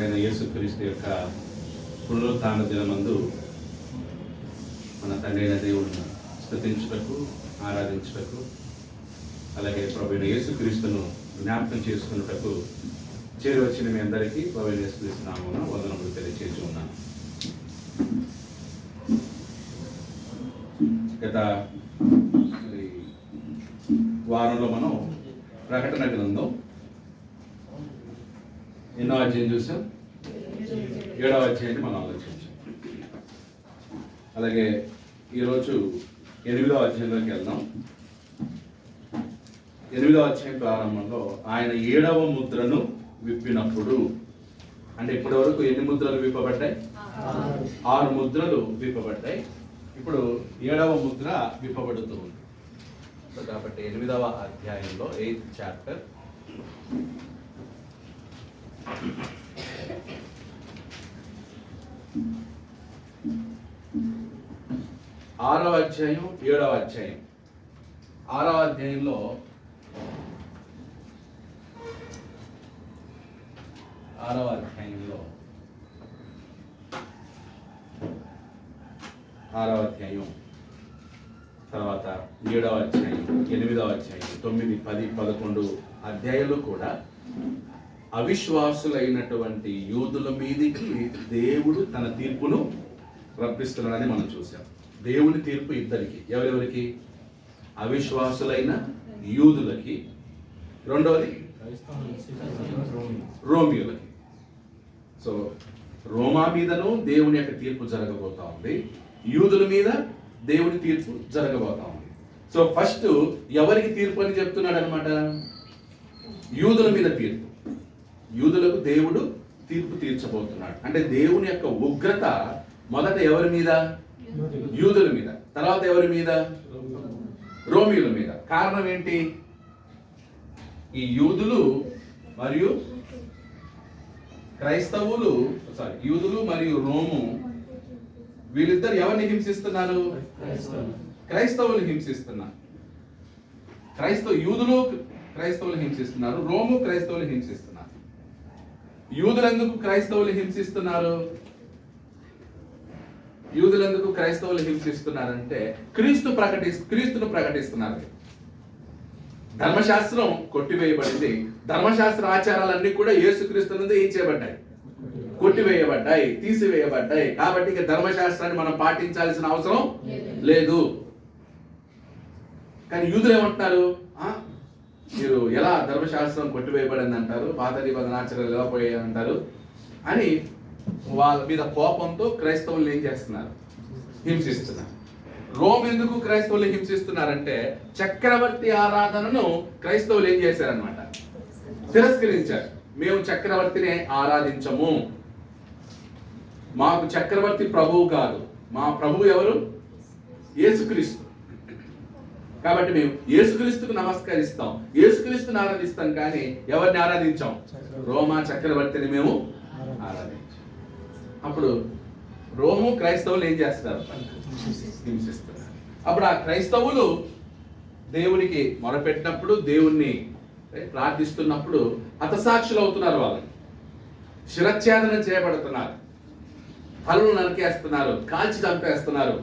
రక్షకుడైన యేసుక్రీస్తు యొక్క పునరుత్థాన దినమందు మన తండ్రి అయిన దేవుడిని స్తుతించుటకు, ఆరాధించుటకు, అలాగే ప్రభువైన యేసుక్రీస్తును జ్ఞాపకం చేసుకున్నటకు చేరువచ్చిన మీ అందరికీ ప్రభువైన యేసుక్రీస్తు నామమున వందనములు తెలియజేసి ఉన్నాను. గత వారంలో మనం ప్రకటన గ్రంథం ఎన్నో అధ్యాయం చూసాం? 7వ అధ్యాయాన్ని మనం ఆలోచించాం. అలాగే ఈరోజు 8వ అధ్యాయంలోకి వెళ్దాం. 8వ అధ్యాయం ప్రారంభంలో ఆయన 7వ ముద్రను విప్పినప్పుడు, అంటే ఇప్పటి వరకు ఎన్ని ముద్రలు విప్పబడ్డాయి? 6 ముద్రలు విప్పబడ్డాయి. ఇప్పుడు 7వ ముద్ర విప్పబడుతూ ఉంది. సో కాబట్టి 8వ అధ్యాయంలో 8th చాప్టర్ 6వ అధ్యాయం 7వ అధ్యాయం. 6వ అధ్యాయంలో 6వ అధ్యాయంలో 6వ అధ్యాయం తర్వాత 7వ అధ్యాయం, 8వ అధ్యాయం, 9, 10, 11 అధ్యాయాలు కూడా అవిశ్వాసులైనటువంటి యూదుల మీదికి దేవుడు తన తీర్పును రప్పిస్తున్నాడని మనం చూసాం. దేవుని తీర్పు ఇద్దరికి. ఎవరెవరికి? అవిశ్వాసులైన యూదులకి, రెండవది రోమియోలకి. సో రోమా మీదను దేవుని యొక్క తీర్పు జరగబోతా ఉంది, యూదుల మీద దేవుని తీర్పు జరగబోతా ఉంది. సో ఫస్ట్ ఎవరికి తీర్పు అని చెప్తున్నాడు అనమాట? యూదుల మీద తీర్పు. యూదులకు దేవుడు తీర్పు తీర్చబోతున్నాడు. అంటే దేవుని యొక్క ఉగ్రత మొదట ఎవరి మీద? యూదుల మీద. తర్వాత ఎవరి మీద? రోమియుల మీద. కారణం ఏంటి? ఈ యూదులు మరియు క్రైస్తవులు, యూదులు మరియు రోము, వీళ్ళిద్దరు ఎవరిని హింసిస్తున్నారు? క్రైస్తవులు హింసిస్తున్నారు. యూదులు క్రైస్తవులు హింసిస్తున్నారు, రోము క్రైస్తవులు హింసిస్తున్నారు. యూదులందుకు క్రైస్తవులు హింసిస్తున్నారు? యూదులందుకు క్రైస్తవులు హింసిస్తున్నారంటే క్రీస్తును ప్రకటిస్తున్నారు. ధర్మశాస్త్రం కొట్టివేయబడింది. ధర్మశాస్త్ర ఆచారాలన్నీ కూడా యేసుక్రీస్తు నుండి ఏం చేయబడ్డాయి? కొట్టివేయబడ్డాయి, తీసివేయబడ్డాయి. కాబట్టి ఇక ధర్మశాస్త్రాన్ని మనం పాటించాల్సిన అవసరం లేదు. కానీ యూదులు ఏమంటున్నారు? మీరు ఎలా ధర్మశాస్త్రం కొట్టివేయబడింది అంటారు, పాత నిబంధన ఆచారాలు ఎలా పోయాయి అంటారు అని వాళ్ళ మీద కోపంతో క్రైస్తవులు ఏం చేస్తున్నారు? హింసిస్తున్నారు. రోమ్ ఎందుకు క్రైస్తవులు హింసిస్తున్నారంటే చక్రవర్తి ఆరాధనను క్రైస్తవులు ఏం చేశారనమాట? తిరస్కరించారు. మేము చక్రవర్తిని ఆరాధించము, మాకు చక్రవర్తి ప్రభువు కాదు, మా ప్రభువు ఎవరు? యేసుక్రీస్తు. కాబట్టి మేము యేసుక్రీస్తుకు నమస్కరిస్తాం, యేసుక్రీస్తుని ఆరాధిస్తాం, కానీ ఎవరిని ఆరాధించాం? రోమా చక్రవర్తిని మేము ఆరాధించాం. అప్పుడు రోము క్రైస్తవులు ఏం చేస్తారు? హింసిస్తున్నారు. అప్పుడు ఆ క్రైస్తవులు దేవునికి మొరపెట్టినప్పుడు, దేవుణ్ణి ప్రార్థిస్తున్నప్పుడు హతసాక్షులు అవుతున్నారు. వాళ్ళని శిరచ్ఛేదన చేయబడుతున్నారు, తలలు నరికేస్తున్నారు, కాల్చి చంపేస్తున్నారు.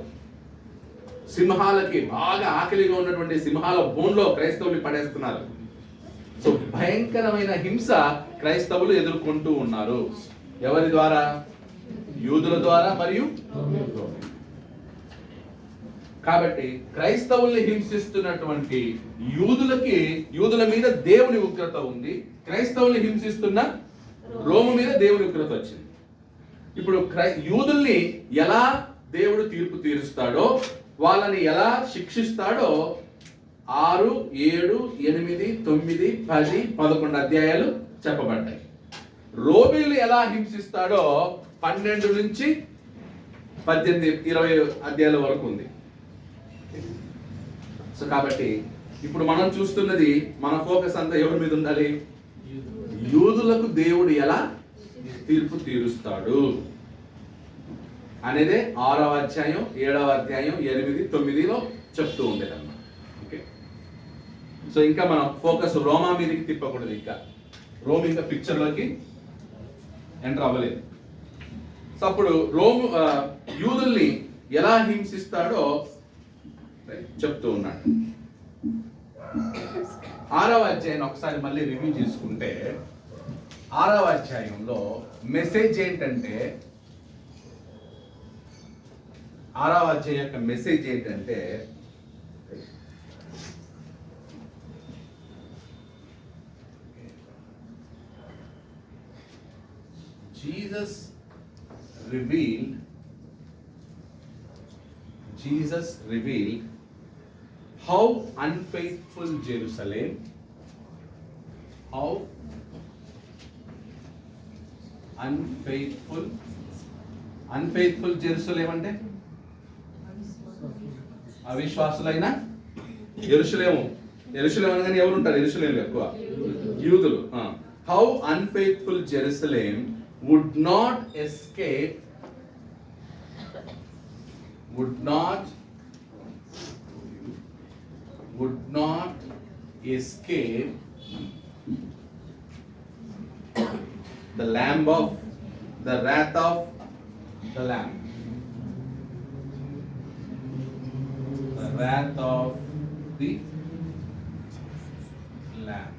సింహాలకి బాగా ఆకలిగా ఉన్నటువంటి సింహాల బోన్లో క్రైస్తవులు పడేస్తున్నారు. సో భయంకరమైన హింస క్రైస్తవులు ఎదుర్కొంటూ ఉన్నారు. ఎవరి ద్వారా? యూదుల ద్వారా మరియు కాబట్టి క్రైస్తవుల్ని హింసిస్తున్నటువంటి యూదుల మీద దేవుని ఉగ్రత ఉంది. క్రైస్తవుల్ని హింసిస్తున్న రోము మీద దేవుని ఉగ్రత వచ్చింది. ఇప్పుడు యూదుల్ని ఎలా దేవుడు తీర్పు తీరుస్తాడో, వాళ్ళని ఎలా శిక్షిస్తాడో 6, 7, 8, 9, 10, 11 అధ్యాయాలు చెప్పబడ్డాయి. రోమీయులు ఎలా హింసిస్తాడో 12 నుంచి 18, 20 అధ్యాయాల వరకు ఉంది. సో కాబట్టి ఇప్పుడు మనం చూస్తున్నది, మన ఫోకస్ అంతా ఎవరి మీద ఉండాలి? యూదులకు దేవుడు ఎలా తీర్పు తీరుస్తాడు అనేదే 6వ అధ్యాయం, 7వ అధ్యాయం, 8, 9లో చెప్తూ ఉండేదన్నమాట. ఓకే, సో ఇంకా మనం ఫోకస్ రోమా మీదకి తిప్పకూడదు. ఇంకా రోమ్ ఇంకా పిక్చర్లోకి ఎంటర్ అవ్వలేదు. సో అప్పుడు యూదుల్ని ఎలా హింసిస్తాడో చెప్తూ ఉన్నాడు. 6వ అధ్యాయం ఒకసారి మళ్ళీ రివ్యూ చేసుకుంటే 6వ అధ్యాయంలో మెసేజ్ ఏంటంటే, 6వ అధ్యాయం యొక్క మెసేజ్ ఏంటంటే, Jesus revealed how unfaithful Jerusalem, unfaithful Jerusalem అంటే అవిశ్వాసులైన యెరూషలేము అనగానే ఎవరు ఉంటారు? యెరూషలేములో ఎక్కువ యూదులు. How unfaithful Jerusalem would not escape the wrath of the Lamb. The wrath of the Lamb.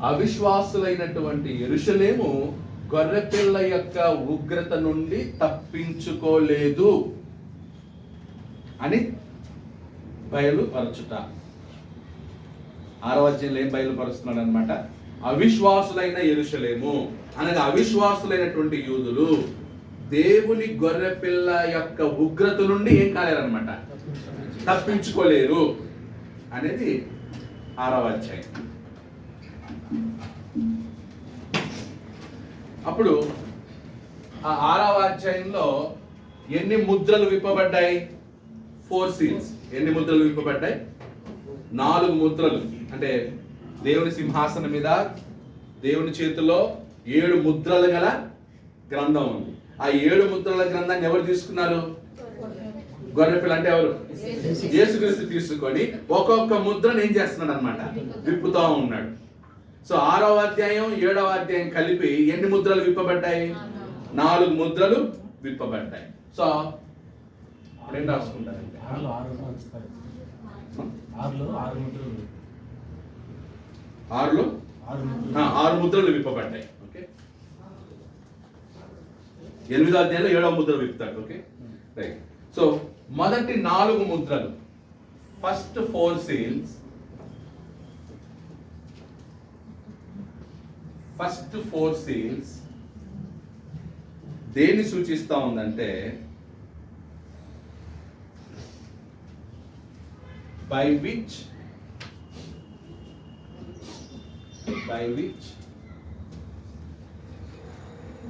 అవిశ్వాసులైనటువంటి యెరూషలేము గొర్రెపిల్ల యొక్క ఉగ్రత నుండి తప్పించుకోలేదు అని బయలుపరచుట. 6వ అధ్యాయంలో ఏం బయలుపరుస్తున్నాడు అనమాట? అవిశ్వాసులైన యెరూషలేము అనగా అవిశ్వాసులైనటువంటి యూదులు దేవుని గొర్రెపిల్ల యొక్క ఉగ్రత నుండి ఏం కాలేరనమాట, తప్పించుకోలేరు అనేది 6వ అధ్యాయం. అప్పుడు ఆ 6వ అధ్యాయంలో ఎన్ని ముద్రలు విప్పబడ్డాయి? 4 సీల్స్. ఎన్ని ముద్రలు విప్పబడ్డాయి? 4 ముద్రలు. అంటే దేవుని సింహాసనం మీద దేవుని చేతిలో 7 ముద్రలు గల గ్రంథం ఉంది. ఆ 7 ముద్రల గ్రంథాన్ని ఎవరు తీసుకున్నారు? గొర్రెపిల్ల అంటే ఎవరు? యేసుక్రీస్తు తీసుకొని ఒక్కొక్క ముద్రను ఏం చేస్తున్నాడు అనమాట, విప్పుతా ఉన్నాడు. సో 6వ అధ్యాయం 7వ అధ్యాయం కలిపి ఎన్ని ముద్రలు విప్పబడ్డాయి? 4 ముద్రలు విప్పబడ్డాయి. సో ఏం రాసుకుంటారంటే 6 ముద్రలు విప్పబడ్డాయి. ఓకే, 8వ అధ్యాయంలో 7వ ముద్ర విప్పుతాడు. Okay, right. సో మొదటి 4 ముద్రలు, ఫస్ట్ 4 సీల్స్, దేన్ని సూచిస్తా ఉందంటే, by which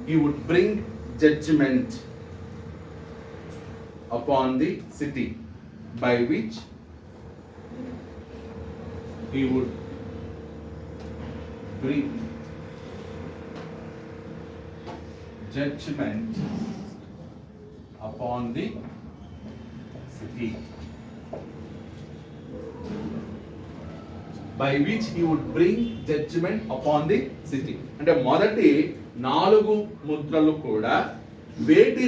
he would bring judgment upon the city. By which he would bring judgment upon the city. By which he would bring judgment upon the city. అంటే మొదటి 4 ముద్రలు కూడా వేటి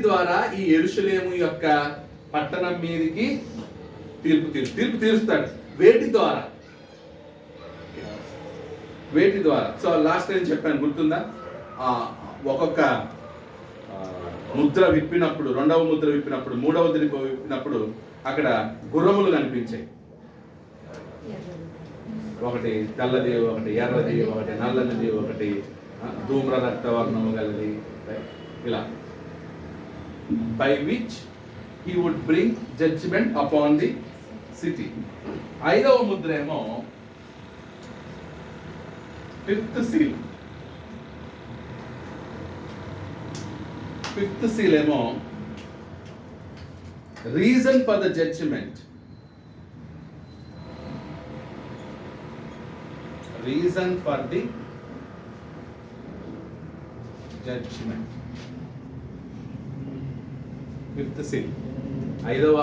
ద్వారా ఈ యెరూషలేము యొక్క పట్టణం మీదకి తీర్పు తీరుస్తాడు. వేటి ద్వారా. సో లాస్ట్ టైం చెప్పాను, గుర్తుందా? ఒక్కొక్క ముద్ర విప్పినప్పుడు, 2వ ముద్ర విప్పినప్పుడు, 3వ ముద్ర విప్పినప్పుడు అక్కడ గుర్రములు కనిపించాయి. ఒకటి తెల్లది, ఒకటి ఎర్రది, ఒకటి నల్లది, ఒకటి ధూమ్ర రక్తవర్ణము గలది, ఇలా. By which he would bring judgement upon the city. 5వ ముద్ర ఏమో 5th సీల్. 5th సీల్ ఏమో reason for the judgement. Reason for the judgment. 5th seal. 5వ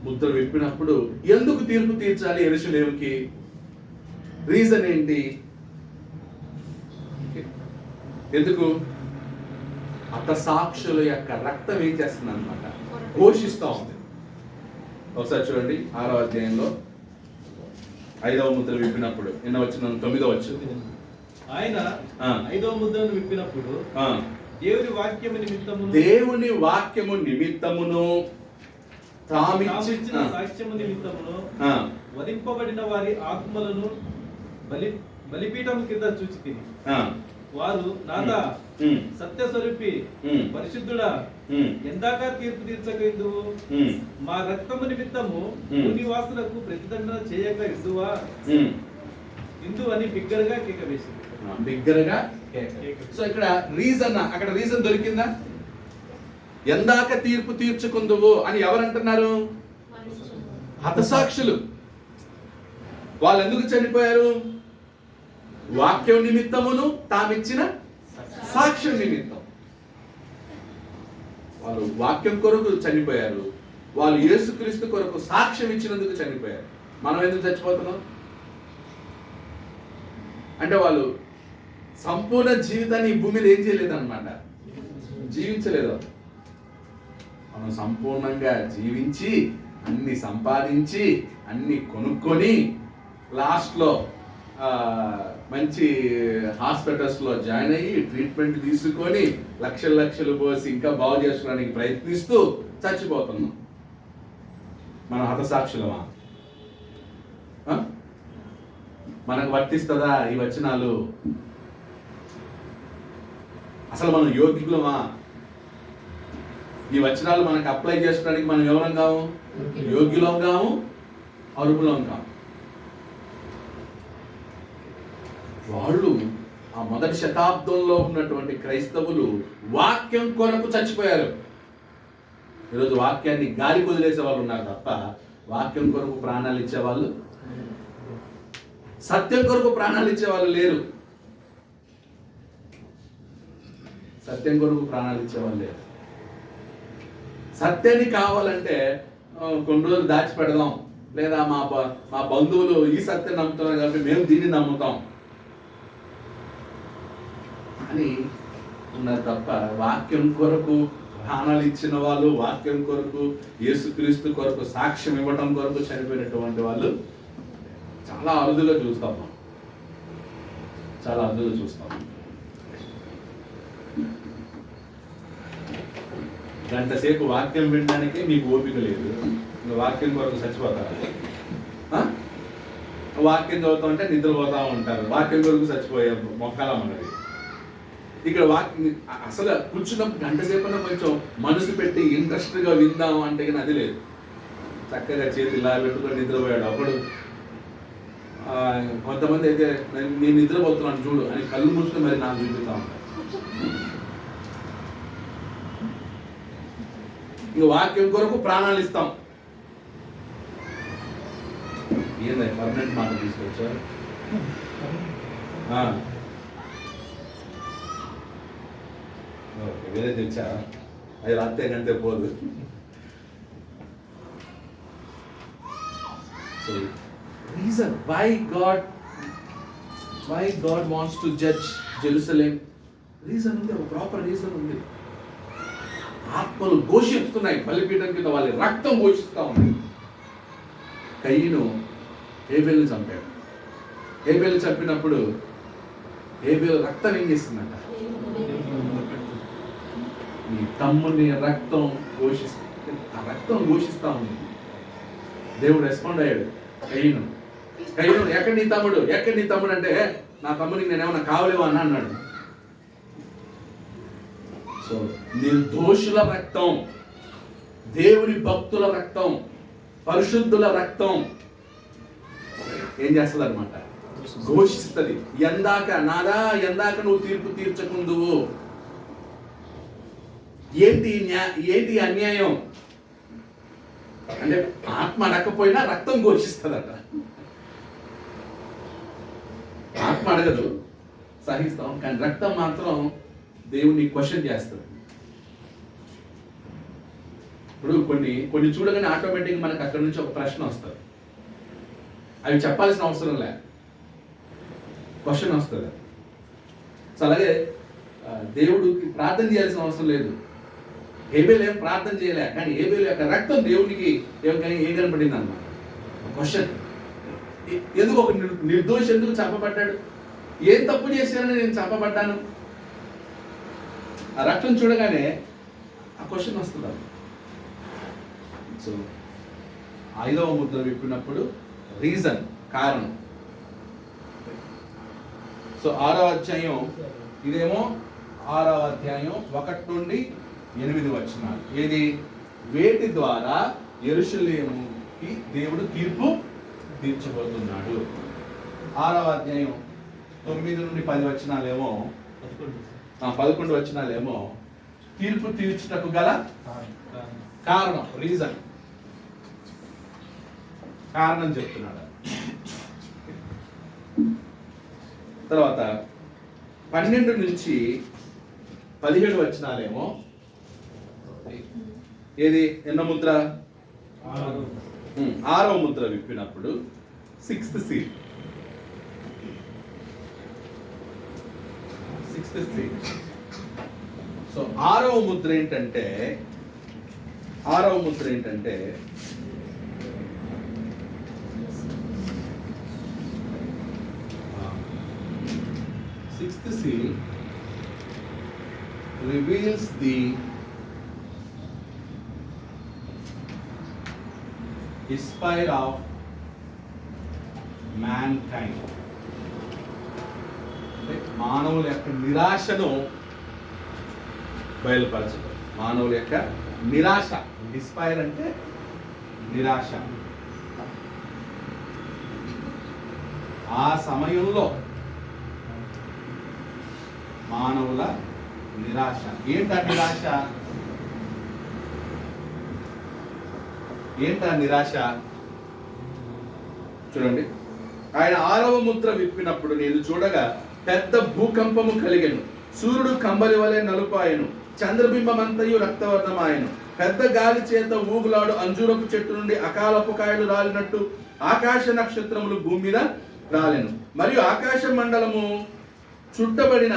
ముద్ర విప్పినప్పుడు ఎందుకు తీర్పు తీర్చాలి యెరూషలేముకి? రీజన్ ఏంటి? ఎందుకు? హతసాక్షుల యొక్క రక్తం ఏం చేస్తుంది అనమాట, ఘోషిస్తూ ఉంది. ఒకసారి చూడండి 6వ అధ్యాయంలో 5వ ముద్ర విప్పినప్పుడు నిన్న వచ్చిన 9వ వచ్చింది. ఆయన 5వ ముద్రను విప్పినప్పుడు దేవుని వాక్యము నిమిత్తమును తామిచ్చిన సాక్ష్యము నిమిత్తమును వధింపబడిన వారి ఆత్మలను బలిపీఠం కింద చూచితిని. వారు నాదా సత్య స్వరూపి పరిశుద్ధుడా, ఎందాక తీర్పు తీర్చకయిందువు, మా రక్తము నిమిత్తము భూనివాసులకు ప్రతిదండన చేయక ఇందు అని బిగ్గరగా కేక వేసింది. బిగ్గరగా. సో ఇక్కడ రీజన్, అక్కడ రీజన్ దొరికిందా? ఎందాక తీర్పు తీర్చుకుందువు అని ఎవరంటున్నారు? హతసాక్షులు. వాళ్ళు ఎందుకు చనిపోయారు? వాక్యం నిమిత్తమును తామిచ్చిన సాక్ష్యం నిమిత్తం. వాళ్ళు వాక్యం కొరకు చనిపోయారు, వాళ్ళు యేసుక్రీస్తు కొరకు సాక్ష్యం ఇచ్చినందుకు చనిపోయారు. మనం ఎందుకు చచ్చిపోతున్నాం అంటే వాళ్ళు సంపూర్ణ జీవితాన్ని ఈ భూమిలో ఏం చేయలేదన్నమాట, జీవించలేదు. మనం సంపూర్ణంగా జీవించి అన్ని సంపాదించి అన్ని కొనుక్కొని లాస్ట్లో మంచి హాస్పిటల్స్లో జాయిన్ అయ్యి ట్రీట్మెంట్ తీసుకొని లక్షలు పోసి ఇంకా బాగు చేసుకోవడానికి ప్రయత్నిస్తూ చచ్చిపోతున్నాం. మనం హతసాక్షులమా? మనకు వర్తిస్తుందా ఈ వచనాలు? అసలు మనం యోగ్యులమా? ఈ వచనాలు మనకు అప్లై చేసుకోవడానికి మనం ఎవరం కాము? యోగ్యులం కాము, అర్హులం కాము. వాళ్ళు ఆ మొదటి శతాబ్దంలో ఉన్నటువంటి క్రైస్తవులు వాక్యం కొరకు చచ్చిపోయారు. ఈరోజు వాక్యాన్ని గాలి వదిలేసే వాళ్ళు ఉన్నారు తప్ప వాక్యం కొరకు ప్రాణాలు ఇచ్చేవాళ్ళు, సత్యం కొరకు ప్రాణాలు ఇచ్చేవాళ్ళు లేరు. సత్యం కొరకు ప్రాణాలు ఇచ్చేవాళ్ళు లేరు. సత్యాన్ని కావాలంటే కొన్ని రోజులు దాచిపెడదాం, లేదా మా బంధువులు ఈ సత్యం నమ్ముతున్నారు కాబట్టి మేము దీన్ని నమ్ముతాం అని ఉన్నారు తప్ప వాక్యం కొరకు ప్రాణాలు ఇచ్చిన వాళ్ళు, వాక్యం కొరకు యేసుక్రీస్తు కొరకు సాక్ష్యం ఇవ్వటం కొరకు చనిపోయినటువంటి వాళ్ళు చాలా అరుదుగా చూస్తాం. చాలా అరుదుగా చూస్తాం. గంట సేపు వాక్యం వినడానికే మీకు ఓపిక లేదు, వాక్యం కొరకు చచ్చిపోతారు. వాక్యం చదువుతామంటే నిద్రపోతా ఉంటారు, వాక్యం కొరకు చచ్చిపోయే మొక్కలా ఉన్నది. ఇక్కడ వాక్యం అసలు కూర్చున్నప్పుడు గంట సేపన్నా కొంచెం మనసు పెట్టి ఇంట్రెస్ట్గా విందాం అంటే కానీ అది లేదు. చక్కగా చేతి ఇలా పెట్టుకొని నిద్రపోయాడు. అప్పుడు కొంతమంది అయితే నేను నిద్రపోతున్నాను చూడు అని కళ్ళు మూసుకొని మరి నాకు చూపిస్తా ఉంటాను. ఇంక వాక్యం కొరకు ప్రాణాలు ఇస్తాం. ఏంది పర్మనెంట్ మాట తీసుకొచ్చారు? ఓకే, వేరే తెచ్చా, అది రాత్తే కంటే పోదు. So reason why God wants to judge Jerusalem, reason ఉంది, ఒక ప్రాపర్ రీజన్ ఉంది. ఆత్మలు ఘోషిస్తున్నాయి బలిపీఠం కింద, వాళ్ళ రక్తం ఘోషిస్తూ ఉంది. కయ్యను హేబేలుని చంపాడు. హేబేలు చంపినప్పుడు హేబేలు రక్తం ఏం చేస్తుందంట? నీ తమ్ముని రక్తం ఘోషిస్తుంది. ఆ రక్తం ఘోషిస్తూ ఉంది. దేవుడు రెస్పాండ్ అయ్యాడు. కయ్యను ఎక్కడ నీ తమ్ముడు, ఎక్కడ నీ తమ్ముడు అంటే నా తమ్ముడికి నేనేమన్నా కావలేవా అని అన్నాడు. సో నిర్దోషుల రక్తం, దేవుని భక్తుల రక్తం, పరిశుద్ధుల రక్తం ఏం చేస్తుంది అనమాట? ఘోషిస్తుంది. ఎందాక నాదా, ఎందాక నువ్వు తీర్పు తీర్చకుందువు. ఏంటి అన్యాయం అంటే ఆత్మ అడగకపోయినా రక్తం ఘోషిస్తుందట. ఆత్మ అడగదు, సహిస్తాం, కానీ రక్తం మాత్రం దేవుని క్వశ్చన్ చేస్తుంది. ఇప్పుడు కొన్ని చూడగానే ఆటోమేటిక్గా మనకు అక్కడ నుంచి ఒక ప్రశ్న వస్తుంది. అవి చెప్పాల్సిన అవసరం లే, క్వశ్చన్ వస్తుంది. సో అలాగే దేవుడికి ప్రార్థన చేయాల్సిన అవసరం లేదు. హేబేలు ఏం ప్రార్థన చేయలే, కానీ హేబేలు యొక్క రక్తం దేవునికి ఏం కనపడింది అన్నమాట. క్వశ్చన్, ఎందుకు ఒక నిర్దోషి ఎందుకు చంపబడ్డాడు? ఏం తప్పు చేశానని నేను చంపబడ్డాను? ఆ రక్తం చూడగానే ఆ క్వశ్చన్ వస్తుంది. సో 5వ ముద్ర విప్పినప్పుడు రీజన్, కారణం. సో 6వ అధ్యాయం, ఇదేమో 6వ అధ్యాయం 1 నుండి 8 వచనాలు. ఏది? వేటి ద్వారా యెరూషలేముకి దేవుడు తీర్పు తీర్చబోతున్నాడు. 6వ అధ్యాయం 9 నుండి 10 వచనాలేమో, 11 వచనాలేమో తీర్పు తీర్చుటకు గల కారణం, రీజన్, కారణం చెప్తున్నాడు. తర్వాత 12 నుంచి 17 వచనాలేమో, ఏది? ఎన్నో ముద్ర? 6వ Mudra విప్పినప్పుడు 6th seal. 6th seal. So 6వ ముద్ర ఏంటంటే 6th seal reveals the despair of mankind. మానవుల యొక్క నిరాశను బయలుపరచడం. మానవుల యొక్క నిరాశ, డిస్పైర్ అంటే నిరాశ. ఆ సమయంలో మానవుల నిరాశ. ఏంటా నిరాశ? నిరాశ చూడండి. ఆయన 6వ ముద్ర విప్పినప్పుడు నేను చూడగా పెద్ద భూకంపము కలిగెను. సూర్యుడు కంబలి వలె నలుపాయను, చంద్రబింబమంతయు రక్తవర్ణమాయను. పెద్ద గాలి చేత ఊగులాడు అంజూరపు చెట్టు నుండి అకాలపు కాయలు రాలినట్టు ఆకాశ నక్షత్రములు భూమి మీద రాలెను. మరియు ఆకాశ మండలము చుట్టబడిన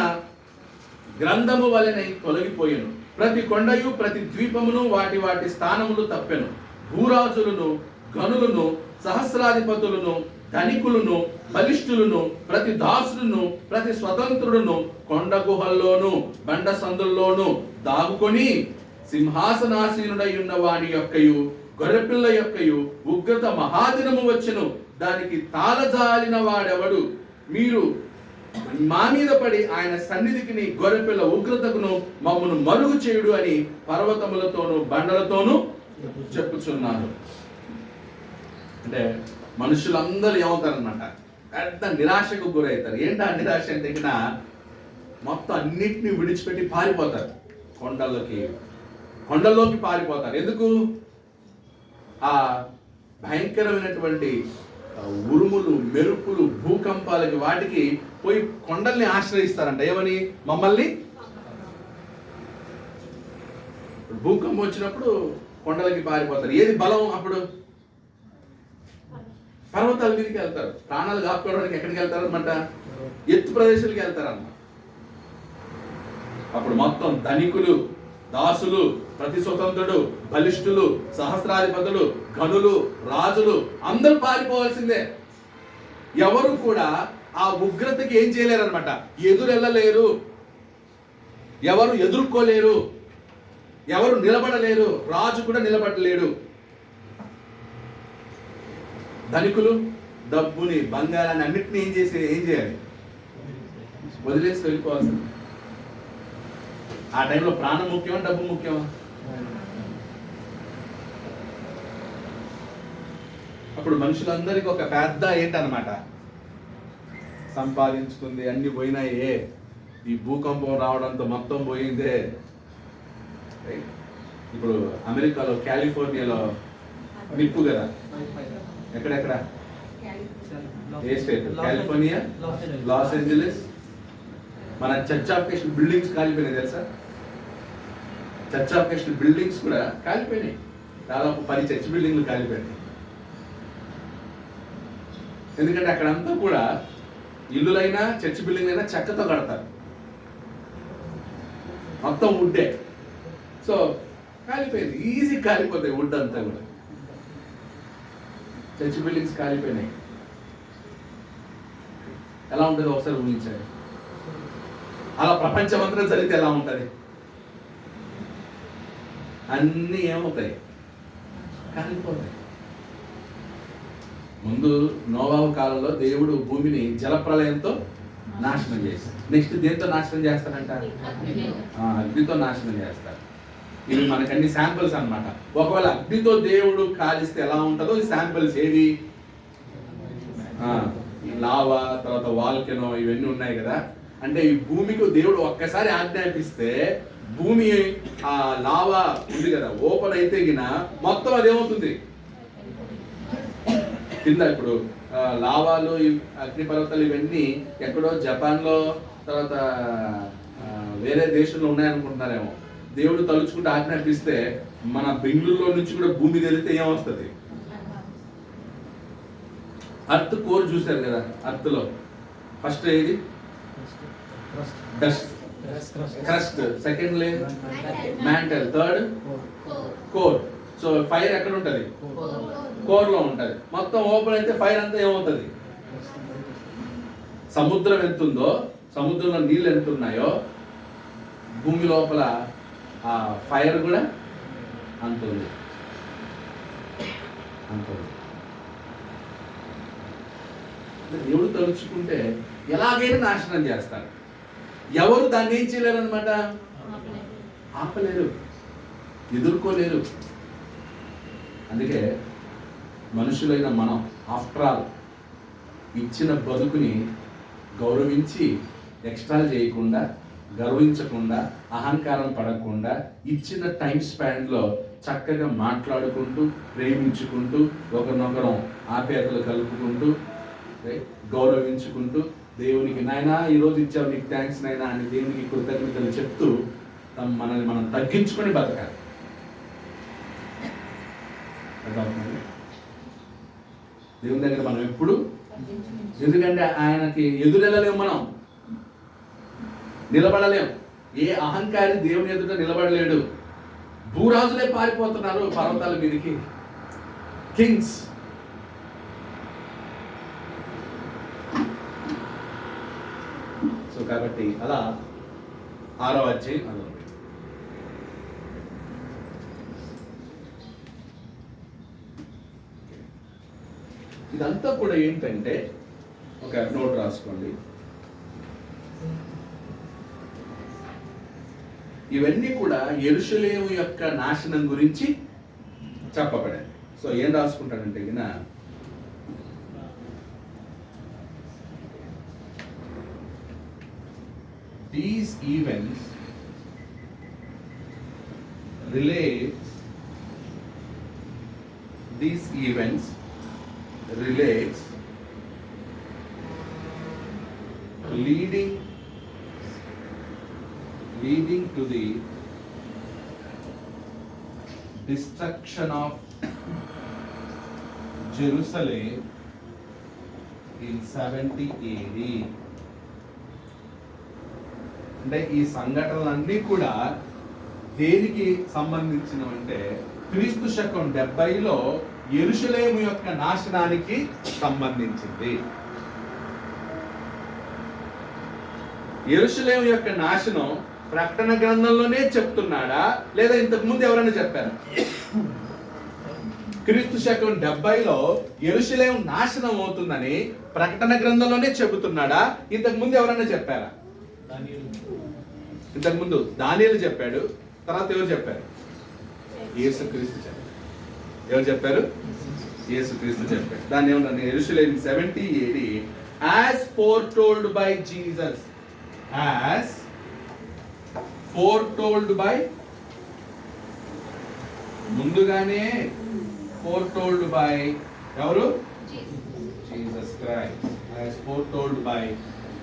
గ్రంథము వలెనై తొలగిపోయెను. ప్రతి కొండయు ప్రతి ద్వీపమును వాటి వాటి స్థానములు తప్పెను. భూరాజులను, గనులను, సహస్రాధిపతులను, ధనికులను, బలిష్ఠులను, ప్రతి దాసులను, ప్రతి స్వతంత్రుడును కొండ గుహల్లోను బండ సందుల్లోను దాగుకొని సింహాసనాసీనుడై ఉన్న వాని యొక్కయు గొర్రెపిల్ల యొక్కయు ఉగ్రత మహాదినము వచ్చెను. దానికి తాళజాలిన వాడెవడు? మీరు మా మీద పడి ఆయన సన్నిధికి గొర్రెపిల్ల ఉగ్రతకును మమ్మను మరుగు చేయుడు అని పర్వతములతోనూ బండలతోనూ చెప్పుచున్నారు. అంటే మనుషులందరూ ఏమవుతారనమాట? పెద్ద నిరాశకు గురవుతారు. ఏంటా నిరాశ అంటే మొత్తం అన్నిటినీ విడిచిపెట్టి పారిపోతారు. కొండల్లోకి పారిపోతారు. ఎందుకు? ఆ భయంకరమైనటువంటి ఉరుములు, మెరుపులు, భూకంపాలకి వాటికి పోయి కొండల్ని ఆశ్రయిస్తారంట. ఏమని? మమ్మల్ని. భూకంపం వచ్చినప్పుడు కొండలకి పారిపోతారు. ఏది బలం అప్పుడు? పర్వతాల మీదకి వెళ్తారు. ప్రాణాలు కాపాడడానికి ఎక్కడికి వెళ్తారు అనమాట? ఎత్తు ప్రదేశాలకి వెళ్తారన్నమాట. అప్పుడు మొత్తం ధనికులు, దాసులు, ప్రతి స్వతంత్రుడు, బలిష్ఠులు, సహస్రాధిపతులు, గనులు, రాజులు అందరూ పారిపోవాల్సిందే. ఎవరు కూడా ఆ ఉగ్రతకి ఏం చేయలేరు అనమాట. ఎదురెళ్ళలేరు, ఎవరు ఎదుర్కోలేరు, ఎవరు నిలబడలేరు. రాజు కూడా నిలబడలేడు. ధనికులు డబ్బుని, బంగారాన్ని అన్నిటిని ఏం చేయాలి? వదిలేసి వెళ్ళిపోవాల్సింది. ఆ టైంలో ప్రాణం ముఖ్యమా, డబ్బు ముఖ్యమా? అప్పుడు మనుషులందరికీ ఒక పెద్ద ఏంటనమాట, సంపాదించుకుంది, అన్ని పోయినాయే, ఈ భూకంపం రావడంతో మొత్తం పోయిందే. ఇప్పుడు అమెరికాలో కాలిఫోర్నియాలో నిప్పు కదా, ఎక్కడెక్కడ? ఏ స్టేట్? California, Los Angeles. మన చర్చ్ ఆఫ్ క్రైస్ట్ బిల్డింగ్స్ కాలిపోయినాయి తెలుసా? చర్చ్ ఆఫ్ క్రైస్ట్ బిల్డింగ్స్ కూడా కాలిపోయినాయి. దాదాపు 10 చర్చ్ బిల్డింగ్లు కాలిపోయాయి. ఎందుకంటే అక్కడంతా కూడా ఇల్లులైనా చర్చ్ బిల్డింగ్ అయినా చెక్కతో కడతారు, మొత్తం వుడ్డే. సో కాలిపోయింది, ఈజీ కాలిపోతాయి వుడ్ అంతా కూడా. చర్చ్ బిల్డింగ్స్ కాలిపోయినాయి. ఎలా ఉంటుంది ఒకసారి ఊహించండి. అలా ప్రపంచమంతా జరిగితే ఎలా ఉంటుంది? అన్నీ ఏమవుతాయి? కాలిపోతాయి. ముందు నోవాహు కాలంలో దేవుడు భూమిని జలప్రలయంతో నాశనం చేశాడు. నెక్స్ట్ దేంతో నాశనం చేస్తాడంట? అగ్నితో నాశనం చేస్తాడు. ఇవి మనకన్ని శాంపిల్స్ అన్నమాట. ఒకవేళ అగ్నితో దేవుడు కాలిస్తే ఎలా ఉంటుందో ఈ శాంపిల్స్ ఏవి? లావా, తర్వాత వాల్కెనో, ఇవన్నీ ఉన్నాయి కదా. అంటే ఈ భూమికి దేవుడు ఒక్కసారి ఆజ్ఞాపిస్తే భూమి ఆ లావా ఉంది కదా ఓపెన్ అయితే గిన మొత్తం అదేమవుతుంది కింద. ఇప్పుడు లావాలు, అగ్నిపర్వతాలు ఇవన్నీ ఎక్కడో జపాన్లో, తర్వాత వేరే దేశంలో ఉన్నాయనుకుంటున్నారేమో. దేవుడు తలుచుకుంటే ఆజ్ఞాపిస్తే మన బెంగళూరులో నుంచి కూడా భూమి తెలితే ఏమొస్తుంది? అర్త్ కోర్ చూశారు కదా, అర్త్ లో ఫస్ట్ ఏది? డస్ట్, క్రస్ట్, సెకండ్ లే mantle, third core. So fire ఎక్కడ ఉంటది? కోర్ లో ఉంటది. మొత్తం ఓపెన్ అయితే ఫైర్ అంతా ఏమవుతుంది? సముద్రం ఎంత ఉందో, సముద్రంలో నీళ్ళు ఎంత ఉన్నాయో భూమి లోపల ఆ ఫైర్ కూడా అంత ఉంది. దేవుడు తలుచుకుంటే ఎలాగైనా నాశనం చేస్తారు. ఎవరు దాన్ని ఏం చేయలేరు అనమాట, ఆపలేరు, ఎదుర్కోలేరు. అందుకే మనుషులైన మనం ఆఫ్టర్ ఆల్ ఇచ్చిన బతుకుని గౌరవించి ఎక్స్ట్రాలు చేయకుండా, గర్వించకుండా, అహంకారం పడకుండా ఇచ్చిన టైం స్పాన్లో చక్కగా మాట్లాడుకుంటూ, ప్రేమించుకుంటూ, ఒకరినొకరం ఆప్యాయతలు కలుపుకుంటూ, గౌరవించుకుంటూ, దేవునికి నాయనా ఈరోజు ఇచ్చావు నీకు థ్యాంక్స్ నాయనా అని దేవునికి కృతజ్ఞతలు చెప్తూ మనల్ని మనం తగ్గించుకొని బతకాలి. దేవుని దగ్గర మనం ఎప్పుడు, ఎందుకంటే ఆయనకి ఎదురెళ్ళలేము, మనం నిలబడలేం. ఏ అహంకారి దేవుని ఎదుట నిలబడలేడు. భూరాజులే పారిపోతున్నారు పర్వతాల మీదకి, కింగ్స్. సో కాబట్టి అలా 6వ అధ్యాయం అలా ఇదంతా కూడా ఏంటంటే, ఒక నోట్ రాసుకోండి. ఇవన్నీ కూడా యెరూషలేము యొక్క నాశనం గురించి చెప్పబడింది. సో ఏం రాసుకుంటాడంటే గిన, these events relates leading to the destruction of Jerusalem in 70 AD. అంటే ఈ సంఘటనలన్నీ కూడా దేనికి సంబంధించినవంటే క్రీస్తు శకం 70లో యెరూషలేము యొక్క నాశనానికి సంబంధించింది. యెరూషలేము యొక్క నాశనం ప్రకటన గ్రంథంలోనే చెప్తున్నాడా, లేదా ఇంతకు ముందు ఎవరైనా చెప్పారా? క్రీస్తు శకం 70లో యెరూషలేము నాశనం అవుతుందని ప్రకటన గ్రంథంలోనే చెబుతున్నాడా, ఇంతకు ముందు ఎవరైనా చెప్పారా? ఇంతకు ముందు దానియేలు చెప్పాడు. తర్వాత ఎవరు చెప్పారు? యేసుక్రీస్తు చెప్పారు. ఎవరు చెప్పారు? యేసుక్రీస్తు చెప్పాడు. దాన్ని ఏమన్నా యెరూషలేం 70 AD as foretold by Jesus, as foretold by, ముందుగానే foretold by ఎవరు? Jesus Christ. as foretold by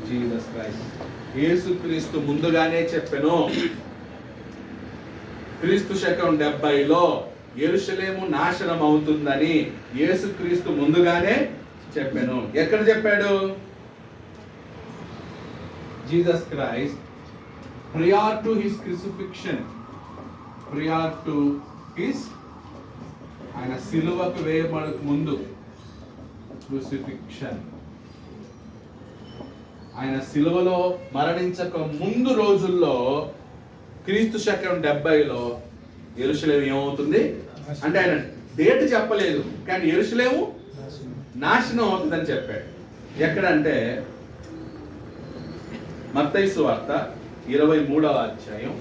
Jesus Christ. యేసుక్రీస్తు ముందుగానే చెప్పెను. క్రీస్తు శకం 70లో యెరూషలేము నాశనం అవుతుందని యేసుక్రీస్తు ముందుగానే చెప్పాను. ఎక్కడ చెప్పాడు? Jesus Christ prior to his crucifixion, prior to his ఆయన సిలువకు వేయబడక ముందు, క్రూసిఫిక్షన్, ఆయన సిలువలో మరణించక ముందు రోజుల్లో క్రీస్తు శకం 70లో యెరూషలేము ఏమవుతుంది అంటే ఆయన డేట్ చెప్పలేదు, కానీ యెరూషలేము నాశనం అవుతుందని చెప్పాడు. ఎక్కడంటే మత్తయి సువార్త 23వ అధ్యాయం,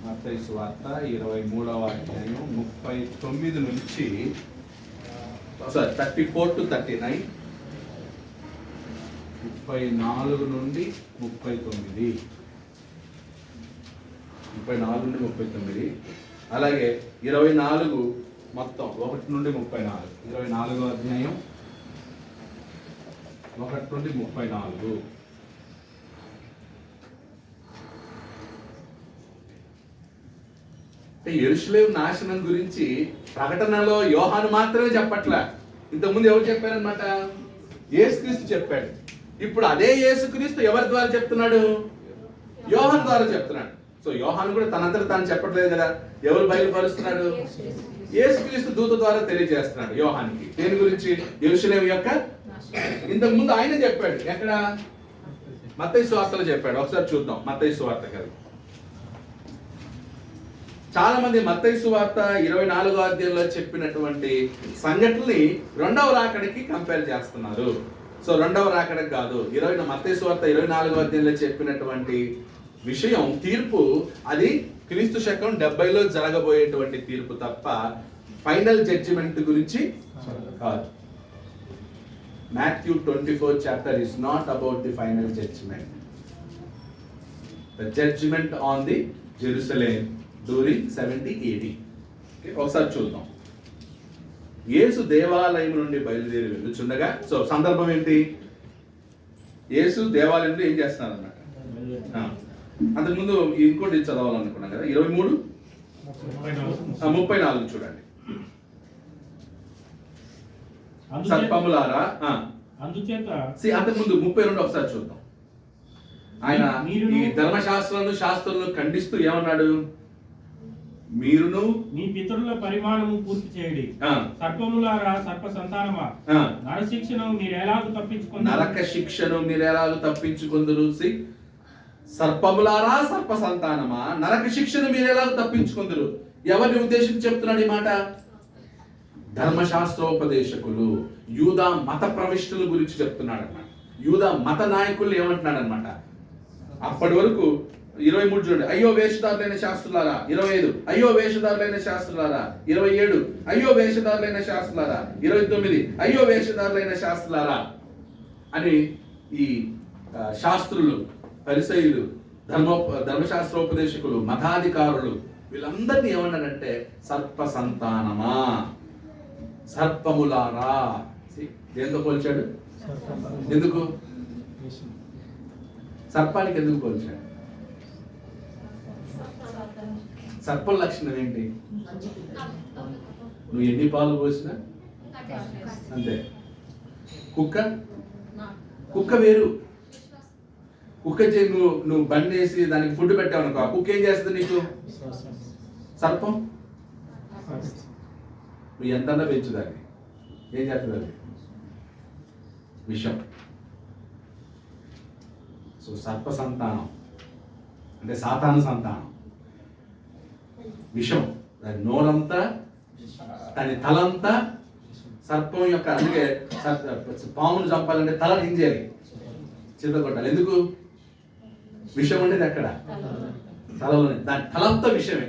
మత్తయి సువార్త 23వ అధ్యాయం 39 నుంచి 34 to 39, 34 నుండి 39, 34 నుండి 39, అలాగే 24 మొత్తం 1 నుండి 34, 24వ అధ్యాయం 1 నుండి 34. యెరూషలేము నాశనం గురించి ప్రకటనలో యోహాను మాత్రమే చెప్పట్లే, ఇంతకుముందు ఎవరు చెప్పారనమాట? యేసుక్రీస్తు చెప్పాడు. ఇప్పుడు అదే యేసుక్రీస్తు ఎవరి ద్వారా చెప్తున్నాడు? యోహాను ద్వారా చెప్తున్నాడు. సో యోహాను కూడా తనంతట తాను చెప్పట్లేదు కదా, ఎవరు బయలుపరుస్తున్నాడు? యేసుక్రీస్తు దూత ద్వారా తెలియజేస్తున్నాడు యోహానికి. దేని గురించి? యెరూషలేము యొక్క. ఇంతకు ముందు ఆయన చెప్పాడు. ఎక్కడ? మత్తయి సువార్తలో చెప్పాడు. ఒకసారి చూద్దాం మత్తయి సువార్త కదా. చాలా మంది మత్తయి సువార్త 24వ అధ్యాయంలో చెప్పినటువంటి సంఘటనల్ని రెండవ రాకడికి కంపేర్ చేస్తున్నారు. సో రెండవ రాకడికి కాదు, మత్తయి సువార్త 24వ అధ్యాయంలో చెప్పినటువంటి విషయం, తీర్పు, అది క్రీస్తు శకం 70లో జరగబోయేటువంటి తీర్పు తప్ప ఫైనల్ జడ్జిమెంట్ గురించి కాదు. Matthew 24 chapter is not about the final judgment. The judgment on the Jerusalem during 70 AD. ఒకసారి చూద్దాం. యేసు దేవాలయం నుండి బయలుదేరి వెళ్ళుచుండగా, సో సందర్భం ఏంటి? యేసు దేవాలయం నుండి ఏం చేస్తున్నారు అన్నమాట. అంతకుముందు ఇంకోటి చదవాలనుకున్నాం కదా, 34 చూడండి. సర్పములారా, అంతకుముందు 32 ఒకసారి చూద్దాం. ఆయన ఈ ధర్మశాస్త్రాలను శాస్త్రాలను ఖండిస్తూ ఏమన్నాడు? మీరును మీ పితరుల పరిమాణము పూర్తి చేయండి. సర్పములారా, సర్ప సంతానమా, నరక శిక్షను మీరు ఎలాగూ తప్పించుకొందురు. సర్పములారా, సర్ప సంతానమా, నరక శిక్షను మీరు ఎలాగూ తప్పించుకొందురు. ఎవరిని ఉద్దేశించి చెప్తున్నాడు ఈ మాట? ధర్మశాస్త్రోపదేశకులు, యూదా మత ప్రవిష్టుల గురించి చెప్తున్నాడు అన్నమాట. యూదా మత నాయకులు ఏమంటున్నాడు అనమాట. అప్పటి వరకు 23 చూడండి. అయ్యో వేషధారులైన శాస్త్రులారా. 25 అయ్యో వేషధారులైన శాస్త్రులారా. 27 అయ్యో వేషధారులైన శాస్త్రులారా. 29 అయ్యో వేషధారులైన శాస్త్రులారా అని ఈ శాస్త్రులు, పరిసయ్యులు, ధర్మశాస్త్రోపదేశకులు, మతాధికారులు వీళ్ళందరినీ ఏమన్నాడంటే సర్ప సంతానమా, సర్పములారా. దేంతో పోల్చాడు? ఎందుకు? సర్పానికి ఎందుకు పోల్చాడు? సర్పం లక్షణం ఏంటి? నువ్వు ఎన్ని పాలు పోసినా అంతే. కుక్క వేరు. కుక్క నువ్వు బండి వేసి దానికి ఫుడ్ పెట్టావు అనుకో, ఆ కుక్క ఏం చేస్తుంది నీకు? సర్పం నువ్వు ఎంతన్నా పెంచుదాన్ని, ఏం చేస్తుంది? అది విషం. సో సర్ప సంతానం అంటే సాతాను సంతానం, విషం. దాని నోరంతా, దాని తలంతా సర్పం యొక్క. అందుకే పామును చంపాలంటే తల దించేయాలి, చిత్త కొట్టాలి. ఎందుకు? విషం ఉండేది ఎక్కడ? తలలోనే. దాని తలంతా విషమే.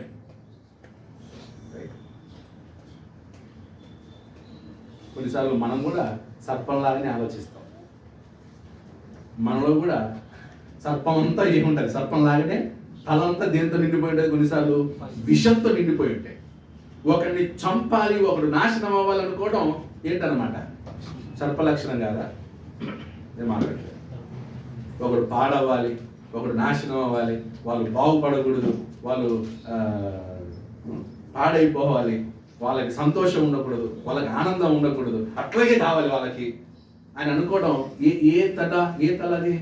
కొన్నిసార్లు మనం కూడా సర్పంలాగానే ఆలోచిస్తాం. మనలో కూడా సర్పం అంతా ఏముంటుంది? సర్పంలాగానే తలంతా దేంతో నిండిపోయి ఉంటుంది? కొన్నిసార్లు విషంతో నిండిపోయి ఉంటాయి. ఒకరిని చంపాలి, ఒకడు నాశనం అవ్వాలనుకోవడం ఏంటన్నమాట? సర్ప లక్షణం కాదా? మాట్లాడలేదు. ఒకడు పాడవ్వాలి, ఒకడు నాశనం అవ్వాలి, వాళ్ళు బాగుపడకూడదు, వాళ్ళు పాడైపోవాలి, వాళ్ళకి సంతోషం ఉండకూడదు, వాళ్ళకి ఆనందం ఉండకూడదు, అట్లాగే కావాలి వాళ్ళకి అని అనుకోవడం ఏ తల అది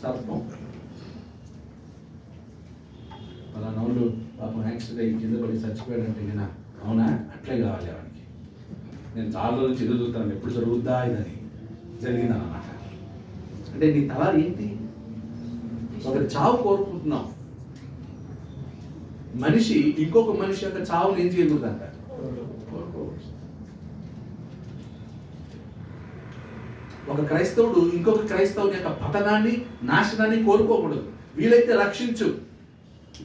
సర్పం. వాళ్ళ నవ్వులు పాపం యాక్సిడెంట్ అయ్యి కింద పడి చచ్చిపోయాడంటే నేను అవునా అట్లే కావాలి వాడికి. నేను చాలా రోజులు చదువుతాను ఎప్పుడు జరుగుద్దా ఇదని జరిగిందన్నమాట. అంటే నీ తల ఏంటి? ఒకరి చావు కోరుకుంటున్నాం. మనిషి ఇంకొక మనిషి యొక్క చావుని ఏం చేయకూడదంట, ఒక క్రైస్తవుడు ఇంకొక క్రైస్తవుని యొక్క పతనాన్ని నాశనాన్ని కోరుకోకూడదు. వీలైతే రక్షించు,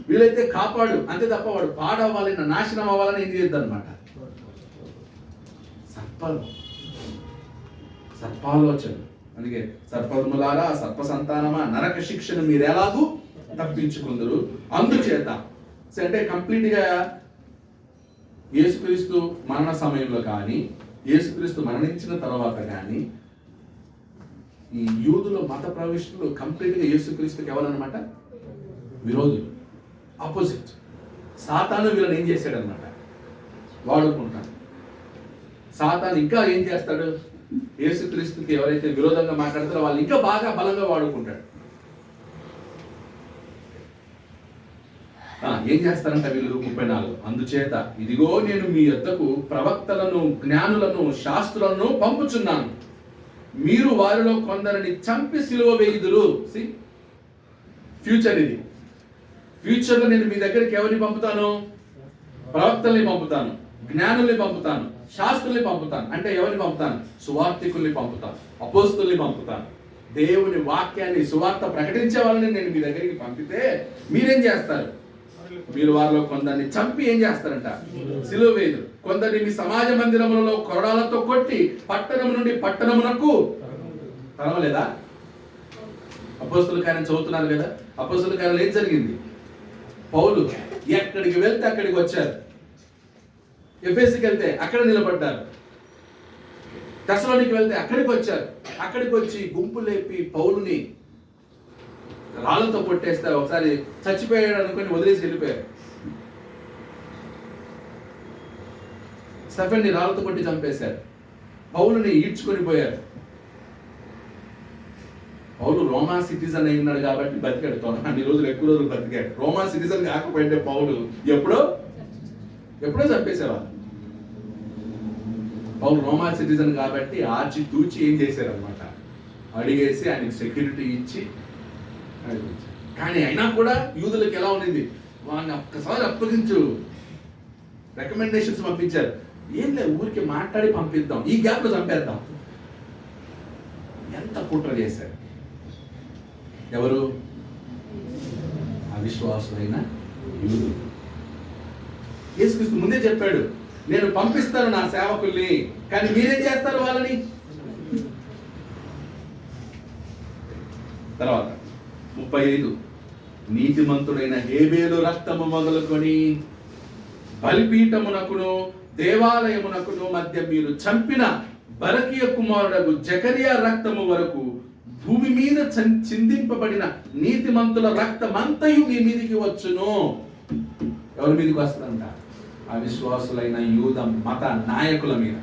వీలైతే కాపాడు, అంతే తప్ప వాడు పాడవ్వాలని నాశనం అవ్వాలని ఏం చేయొద్దు అనమాట. సర్పాలోచన. అందుకే సర్పములారా సర్ప సంతానమా నరక శిక్షను మీరు ఎలాగూ తప్పించుకుందరు. అందుచేత అంటే కంప్లీట్గా యేసుక్రీస్తు మరణ సమయంలో కానీ యేసుక్రీస్తు మరణించిన తర్వాత కానీ ఈ యూదుల మత ప్రవిష్టులు కంప్లీట్గా యేసుక్రీస్తుకి ఎవరన్నమాట? విరోధులు, ఆపోజిట్. సాతాను వీళ్ళని ఏం చేశాడనమాట? వాడుకుంటాడు. సాతాను ఇంకా ఏం చేస్తాడు? యేసుక్రీస్తుకి ఎవరైతే విరోధంగా మాట్లాడతారో వాళ్ళు ఇంకా బాగా బలంగా వాడుకుంటాడు. ఏం చేస్తారంట వీళ్ళు? 34. అందుచేత ఇదిగో నేను మీ యొద్దకు ప్రవక్తలను, జ్ఞానులను, శాస్త్రులను పంపుచున్నాను. మీరు వారిలో కొందరిని చంపి సిలువ వేయుదురు. ఫ్యూచర్ ఇది. ఫ్యూచర్లో నేను మీ దగ్గరికి ఎవరిని పంపుతాను? ప్రవక్తల్ని పంపుతాను, జ్ఞానుల్ని పంపుతాను, శాస్త్రుల్ని పంపుతాను. అంటే ఎవరిని పంపుతాను? సువార్థికుల్ని పంపుతాను, అపోస్తుల్ని పంపుతాను. దేవుని వాక్యాన్ని, సువార్త ప్రకటించే వాళ్ళని నేను మీ దగ్గరికి పంపితే మీరేం చేస్తారు? మీరు వారిలో కొందరిని చంపి ఏం చేస్తారంట? సిలువ వేయుదురు. కొందరిని మీ సమాజ మందిరములలో కొరడాలతో కొట్టి పట్టణం నుండి పట్టణమునకు తరవలేదా? అపోస్తుల కార్యం చదువుతున్నారు కదా. అపోస్తుల కార్యాలు ఏం జరిగింది? పౌలు ఎక్కడికి వెళ్తే అక్కడికి వచ్చారు. ఎఫెసుకి వెళ్తే అక్కడ నిలబడ్డారు. తెస్సలోనికి వెళ్తే అక్కడికి వచ్చారు. అక్కడికి వచ్చి గుంపు లేపి పౌలుని రాళ్ళతో కొట్టేస్తారు. ఒకసారి చచ్చిపోయాడు అనుకుని వదిలేసి వెళ్ళిపోయారు. స్టెఫెన్ని రాళ్ళతో కొట్టి చంపేశారు. పౌలుని ఈడ్చుకొని పోయారు. పౌలు రోమా సిటిజన్ అయి ఉన్నాడు కాబట్టి బతికాడు. అన్ని రోజులు, ఎక్కువ రోజులు బతికాడు. రోమా సిటిజన్ కాకపోయింటే పౌలు ఎప్పుడో చంపేసేవారు. పౌలు రోమా సిటిజన్ కాబట్టి ఆచి తూచి ఏం చేశారు అనమాట, అడిగేసి ఆయనకి సెక్యూరిటీ ఇచ్చి అడిగించారు. కానీ అయినా కూడా యూదులకు ఎలా ఉండింది? వాళ్ళని ఒక్కసారి అప్పగించు, రికమెండేషన్స్ పంపించారు. ఏం లేదు, ఊరికి మాట్లాడి పంపిద్దాం, ఈ గ్యాప్లో చంపేద్దాం. ఎంత కుట్ర చేశారు. ఎవరు? అవిశ్వాసులైన యూదులు. యేసుక్రీస్తు ముందే చెప్పాడు, నేను పంపిస్తాను నా సేవకుల్ని, కానీ మీరేం చేస్తారు వాళ్ళని? తర్వాత 35 నీతిమంతుడైన హేబేలు రక్తము మొదలుకొని బలిపీఠమునకును దేవాలయమునకును మధ్య మీరు చంపిన బరకీయ కుమారుడకు జకరియా రక్తము వరకు భూమి మీద చిందింపబడిన నీతిమంతుల రక్తమంతయు మీ మీదికి వచ్చును. ఎవరి మీదకి వస్తుందంట? అవిశ్వాసులైన యూద మత నాయకుల మీద,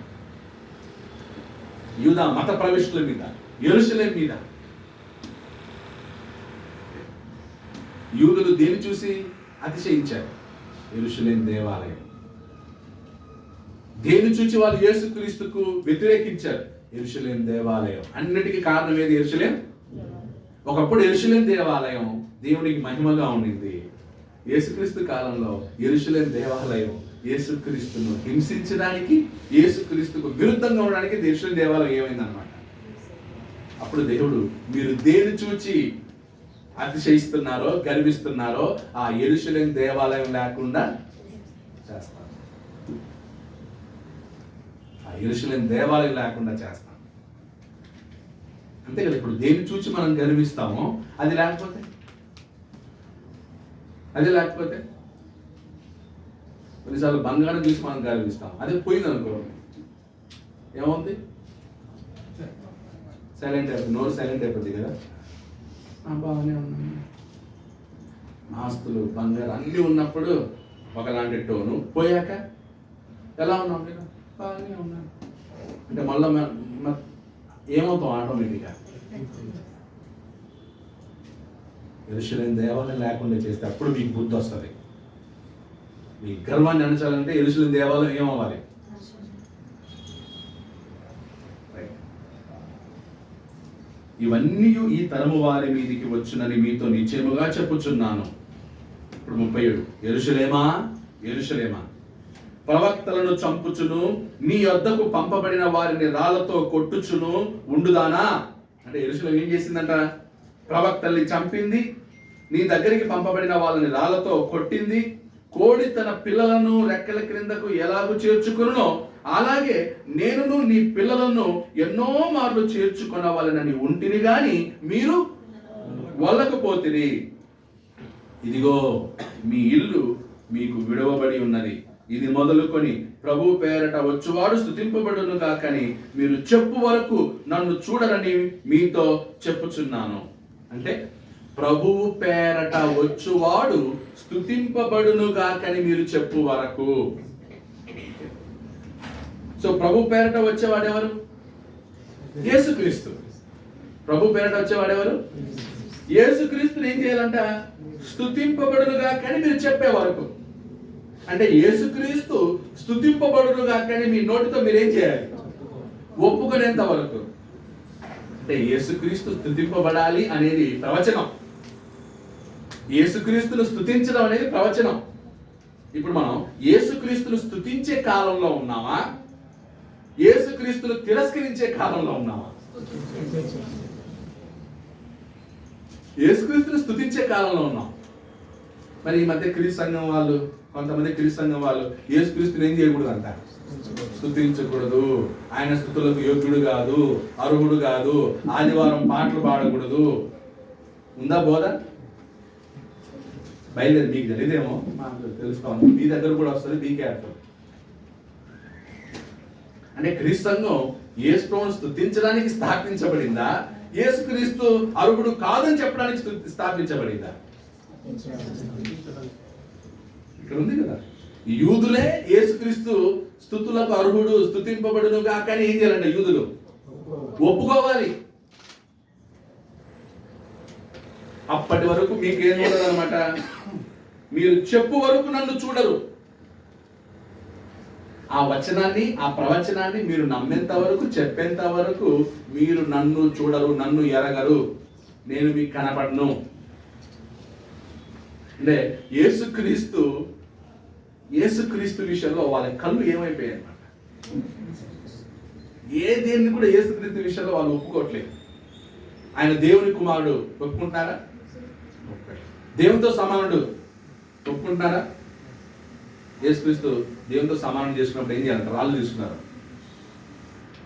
యూద మత ప్రవిష్టుల మీద, యెరూషలేం మీద. యూదులు దేని చూసి అతిశయించారు? యెరూషలేం దేవాలయం. దేని చూసి వాళ్ళు యేసుక్రీస్తుకు వ్యతిరేకించారు? యెరూషలేం దేవాలయం. అన్నిటికీ కారణం ఏది? యెరూషలేం. ఒకప్పుడు యెరూషలేం దేవాలయం దేవునికి మహిమగా ఉండింది. యేసుక్రీస్తు కాలంలో యెరూషలేం దేవాలయం యేసుక్రీస్తును హింసించడానికి, యేసుక్రీస్తుకు విరుద్ధంగా ఉండడానికి యెరూషలేం దేవాలయం ఏమైందన్నమాట. అప్పుడు దేవుడు, మీరు దేని చూచి అతిశయిస్తున్నారో, గర్విస్తున్నారో ఆ యెరూషలేం దేవాలయం లేకుండా చేస్తాను. ఆ యెరూషలేం దేవాలయం లేకుండా చేస్తాను. అంతే కదా. ఇప్పుడు దేని చూచి మనం గర్విస్తామో అది లేకపోతే కొన్నిసార్లు బంగారం చూసి మనం గర్విస్తాం. అదే పోయింది అనుకో, ఏమవుతుంది? సైలెంట్ అయిపోతుంది, నోరు సైలెంట్ అయిపోతుంది కదా. బాగానే ఉన్నాను. ఆస్తులు బంగారు అన్నీ ఉన్నప్పుడు ఒకలాంటి టోను, పోయాక ఎలా ఉన్నాం మీరు? బాగానే ఉన్నాను అంటే మళ్ళీ ఏమవుతాం ఆటోమేటిక్గా? యెరూషలేము దేవాలయం లేకుండా చేస్తే అప్పుడు మీకు బుద్ధి వస్తుంది. మీ గర్వాన్ని అణచాలంటే యెరూషలేము దేవాలయం ఏమవ్వాలి? ఇవన్నీ ఈ తరము వారి మీదికి వచ్చునని మీతో నిశ్చయముగా చెప్పుచున్నాను. ఇప్పుడు 37. యెరూషలేమా యెరూషలేమా, ప్రవక్తలను చంపుచును నీ యొద్దకు పంపబడిన వారిని రాళ్లతో కొట్టుచును ఉండుదానా. అంటే యెరూషలేము ఏం చేసిందంట? ప్రవక్తల్ని చంపింది, నీ దగ్గరికి పంపబడిన వాళ్ళని రాళ్లతో కొట్టింది. కోడి తన పిల్లలను రెక్కల క్రిందకు ఎలాగూ చేర్చుకునో అలాగే నేనును నీ పిల్లలను ఎన్నో మార్లు చేర్చుకొనవాలనని ఉంటిని గాని మీరు వల్లకపోతిరి. ఇదిగో మీ ఇల్లు మీకు విడవబడి ఉన్నది. ఇది మొదలుకొని ప్రభు పేరట వచ్చువాడు స్తుతింపబడును కాకని మీరు చెప్పు వరకు నన్ను చూడరని మీతో చెప్పుచున్నాను. అంటే ప్రభువు పేరట వచ్చువాడు స్తుతింపబడును గాకని మీరు చెప్పు వరకు. సో ప్రభు పేరట వచ్చేవాడెవరు? యేసుక్రీస్తు. ప్రభు పేరట వచ్చేవాడెవరు? యేసుక్రీస్తుని ఏం చేయాలంట? స్తుతింపబడును గాకని మీరు చెప్పే వరకు. అంటే యేసుక్రీస్తు స్తుతింపబడును గాకని మీ నోటితో మీరేం చేయాలి? ఒప్పుకునేంత వరకు. అంటే యేసుక్రీస్తు స్తుతింపబడాలి అనేది ప్రవచనం. యేసుక్రీస్తును స్తుతించడం అనేది ప్రవచనం. ఇప్పుడు మనం యేసుక్రీస్తును స్తుతించే కాలంలో ఉన్నామా? యేసుక్రీస్తును తిరస్కరించే కాలంలో ఉన్నామా? యేసుక్రీస్తును స్తుతించే కాలంలో ఉన్నాం. మరి ఈ మధ్య క్రీస్తు సంఘం వాళ్ళు, కొంతమంది క్రీస్తు సంఘం వాళ్ళు యేసుక్రీస్తుని ఏం చేయకూడదు అంట? స్తుతించకూడదు, ఆయన స్తుతులకు యోగ్యుడు కాదు, అర్హుడు కాదు, ఆదివారం పాటలు పాడకూడదు. ఉందా బోధ? బయలుదేరి మీకు తెలియదేమో, మాకు తెలుసుకోవాలి. మీ దగ్గర కూడా వస్తుంది, మీ కేర్ఫుల్. అంటే క్రీస్తు సంఘం యేసుప్రభువును స్తుతించడానికి స్థాపించబడిందా, యేసుక్రీస్తు అర్హుడు కాదని చెప్పడానికి స్థాపించబడిందా? ఇక్కడ ఉంది కదా, యూదులే యేసుక్రీస్తు స్తుతులకు అర్హుడు, స్తుతింపబడును కాకని ఏం చేయాలంటే యూదులు ఒప్పుకోవాలి. అప్పటి వరకు మీకేం ఉండదు అనమాట. మీరు చెప్పు వరకు నన్ను చూడరు. ఆ వచనాన్ని, ఆ ప్రవచనాన్ని మీరు నమ్మేంత వరకు, చెప్పేంత వరకు మీరు నన్ను చూడరు, నన్ను ఎరగరు, నేను మీకు కనపడను. అంటే యేసుక్రీస్తు విషయంలో వాళ్ళ కళ్ళు ఏమైపోయాయి అన్నమాట. దేన్ని కూడా యేసుక్రీస్తు విషయంలో వాళ్ళు ఒప్పుకోవట్లేదు. ఆయన దేవుని కుమారుడు ఒప్పుకుంటున్నారా? దేవునితో సమానుడు ఒప్పుకుంటున్నారా? యేసుక్రీస్తు దేవునితో సమానం చేసుకున్నప్పుడు ఏం చేయాలంట? రాళ్ళు తీసుకున్నారు.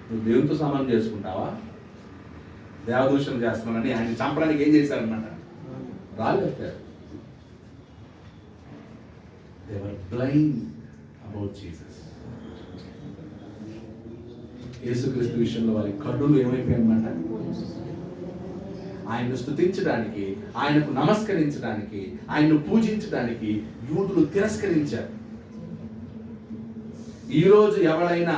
నువ్వు దేవునితో సమానం చేసుకుంటావా? దేవదూషణ చేస్తున్నానని ఆయన చంపడానికి ఏం చేశారనమాట? రాళ్ళు ఎత్తారు. They were blind about Jesus. యేసుక్రీస్తు విషయంలో వారి కన్నులు ఏమైపోయాయన్నమాట? ఆయన్ను స్తుతించడానికి, ఆయనకు నమస్కరించడానికి, ఆయన్ను పూజించడానికి యూదులు తిరస్కరించారు. ఈరోజు ఎవరైనా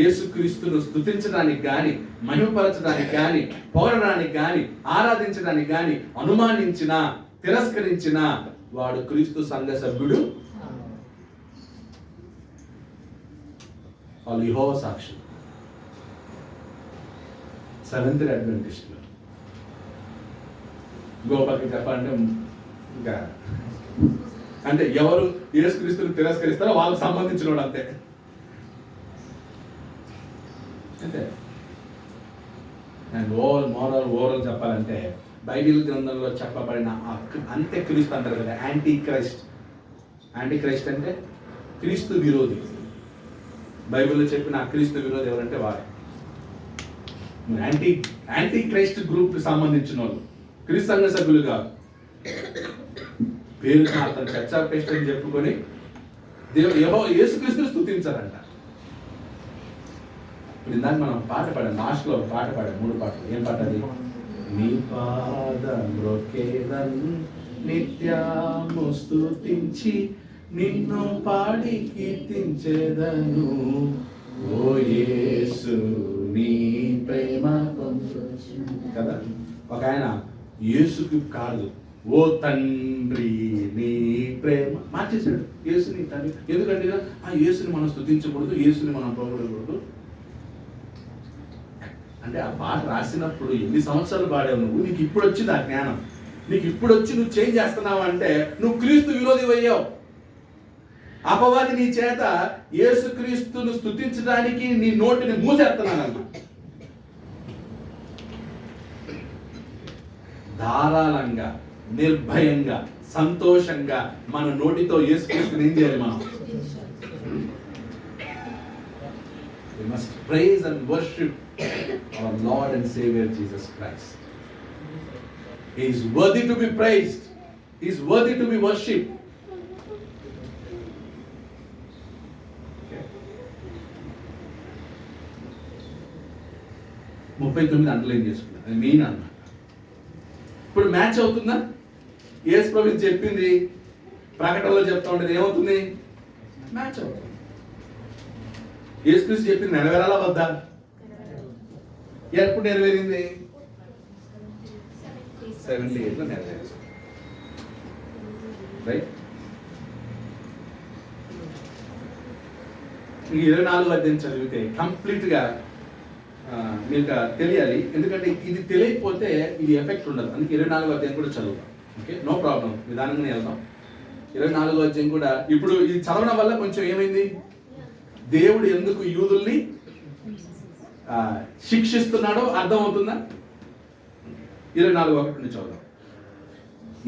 యేసుక్రీస్తును స్తుతించడానికి కానీ, మహిమపరచడానికి కానీ, పొగడడానికి కానీ, ఆరాధించడానికి కానీ అనుమానించినా, తిరస్కరించినా వాడు క్రీస్తు సంఘ సభ్యుడు. వాళ్ళు యెహోవా సాక్షులు, సెవెంత్ డే అడ్వెంటిస్టులు. గోపాలకి చెప్పాలంటే ఇంకా అంటే ఎవరు యేసుక్రీస్తుని తిరస్కరిస్తారో వాళ్ళకి సంబంధించిన వాడు అంతే. అంతే. అండ్ ఓవరాల్ చెప్పాలంటే బైబిల్ గ్రంథంలో చెప్పబడిన అంత్యక్రీస్తు అంటారు కదా, యాంటీ క్రైస్ట్. యాంటీ క్రైస్ట్ అంటే క్రీస్తు విరోధి. బైబిల్లో చెప్పిన క్రీస్తు విరోధి ఎవరంటే వారే. యాంటీ క్రైస్ట్ గ్రూప్ కి సంబంధించిన వాళ్ళు, క్రీస్తు సంఘ సభ్యులు కాదు. పేరు అతను చర్చ్ ఆఫ్ క్రైస్ట్ అని చెప్పుకొని యేసుక్రీస్తుని స్తుతించారంట. ఇప్పుడు ఇందాక మనం పాట పాడాం, లాస్ట్లో పాట పాడాం, 3 పాటలు. ఏం పాట అది? నీ పాదమ్రొక్కేదన్ నిత్యము స్తుతించి నిన్ను పాడి కీర్తించేదను. ఓ యేసు నీ ప్రేమ కదా. ఒక ఆయన యేసుకి కాదు, ఓ తండ్రి నీ ప్రేమ మార్చేశాడు. యేసుని తండ్రి ఎందుకంటే ఆ యేసుని మనం స్తుతించకూడదు, యేసుని మనం పొగడకూడదు అంటే ఆ పాట రాసినప్పుడు ఎన్ని సంవత్సరాలు పాడావు నువ్వు, నీకు ఇప్పుడు వచ్చింది ఆ జ్ఞానం, నీకు ఇప్పుడు వచ్చి నువ్వు చేంజ్ చేస్తున్నావు అంటే నువ్వు క్రీస్తు విరోధి అయ్యావు. అపవాది నీ చేత యేసుక్రీస్తును స్తుతించడానికి నీ నోటిని మూసేస్తున్నానన్న. ధారాళంగా నిర్భయంగా సంతోషంగా మన నోటితో యేసుక్రీస్తుని ఏం చేయాలి మనం? We must praise and worship our Lord and Savior Jesus Christ. He is worthy to be praised. He is worthy to be worshipped. Okay. 39 underline చేసుకున్నాను, అది మెయిన్ అన్నమాట. ఇప్పుడు మ్యాచ్ అవుతుందా? యేసు ప్రభువు చెప్పింది ప్రకటనలో చెప్తా ఉండేది ఏమవుతుంది? మ్యాచ్ అవుతుంది. యేసుక్రీస్తు చెప్పింది నెరవేరాలా వద్దా? ఎప్పుడు నెరవేరింది? 78లో నెరవేరింది. రైట్. 24 అధ్యాయం చదివితే కంప్లీట్ గా మీకు తెలియాలి. ఎందుకంటే ఇది తెలియకపోతే ఇది ఎఫెక్ట్ ఉండదు. అందుకే 24 అధ్యాయం కూడా చదువుతాం. ఓకే, నో ప్రాబ్లం, నిదానంగానే వెళ్దాం. 24 అధ్యాయం కూడా ఇప్పుడు ఇది చదవడం వల్ల కొంచెం ఏమైంది, దేవుడు ఎందుకు యూదుల్ని శిక్షిస్తున్నాడో అర్థమవుతుందా? 24:1 చదువుదాం.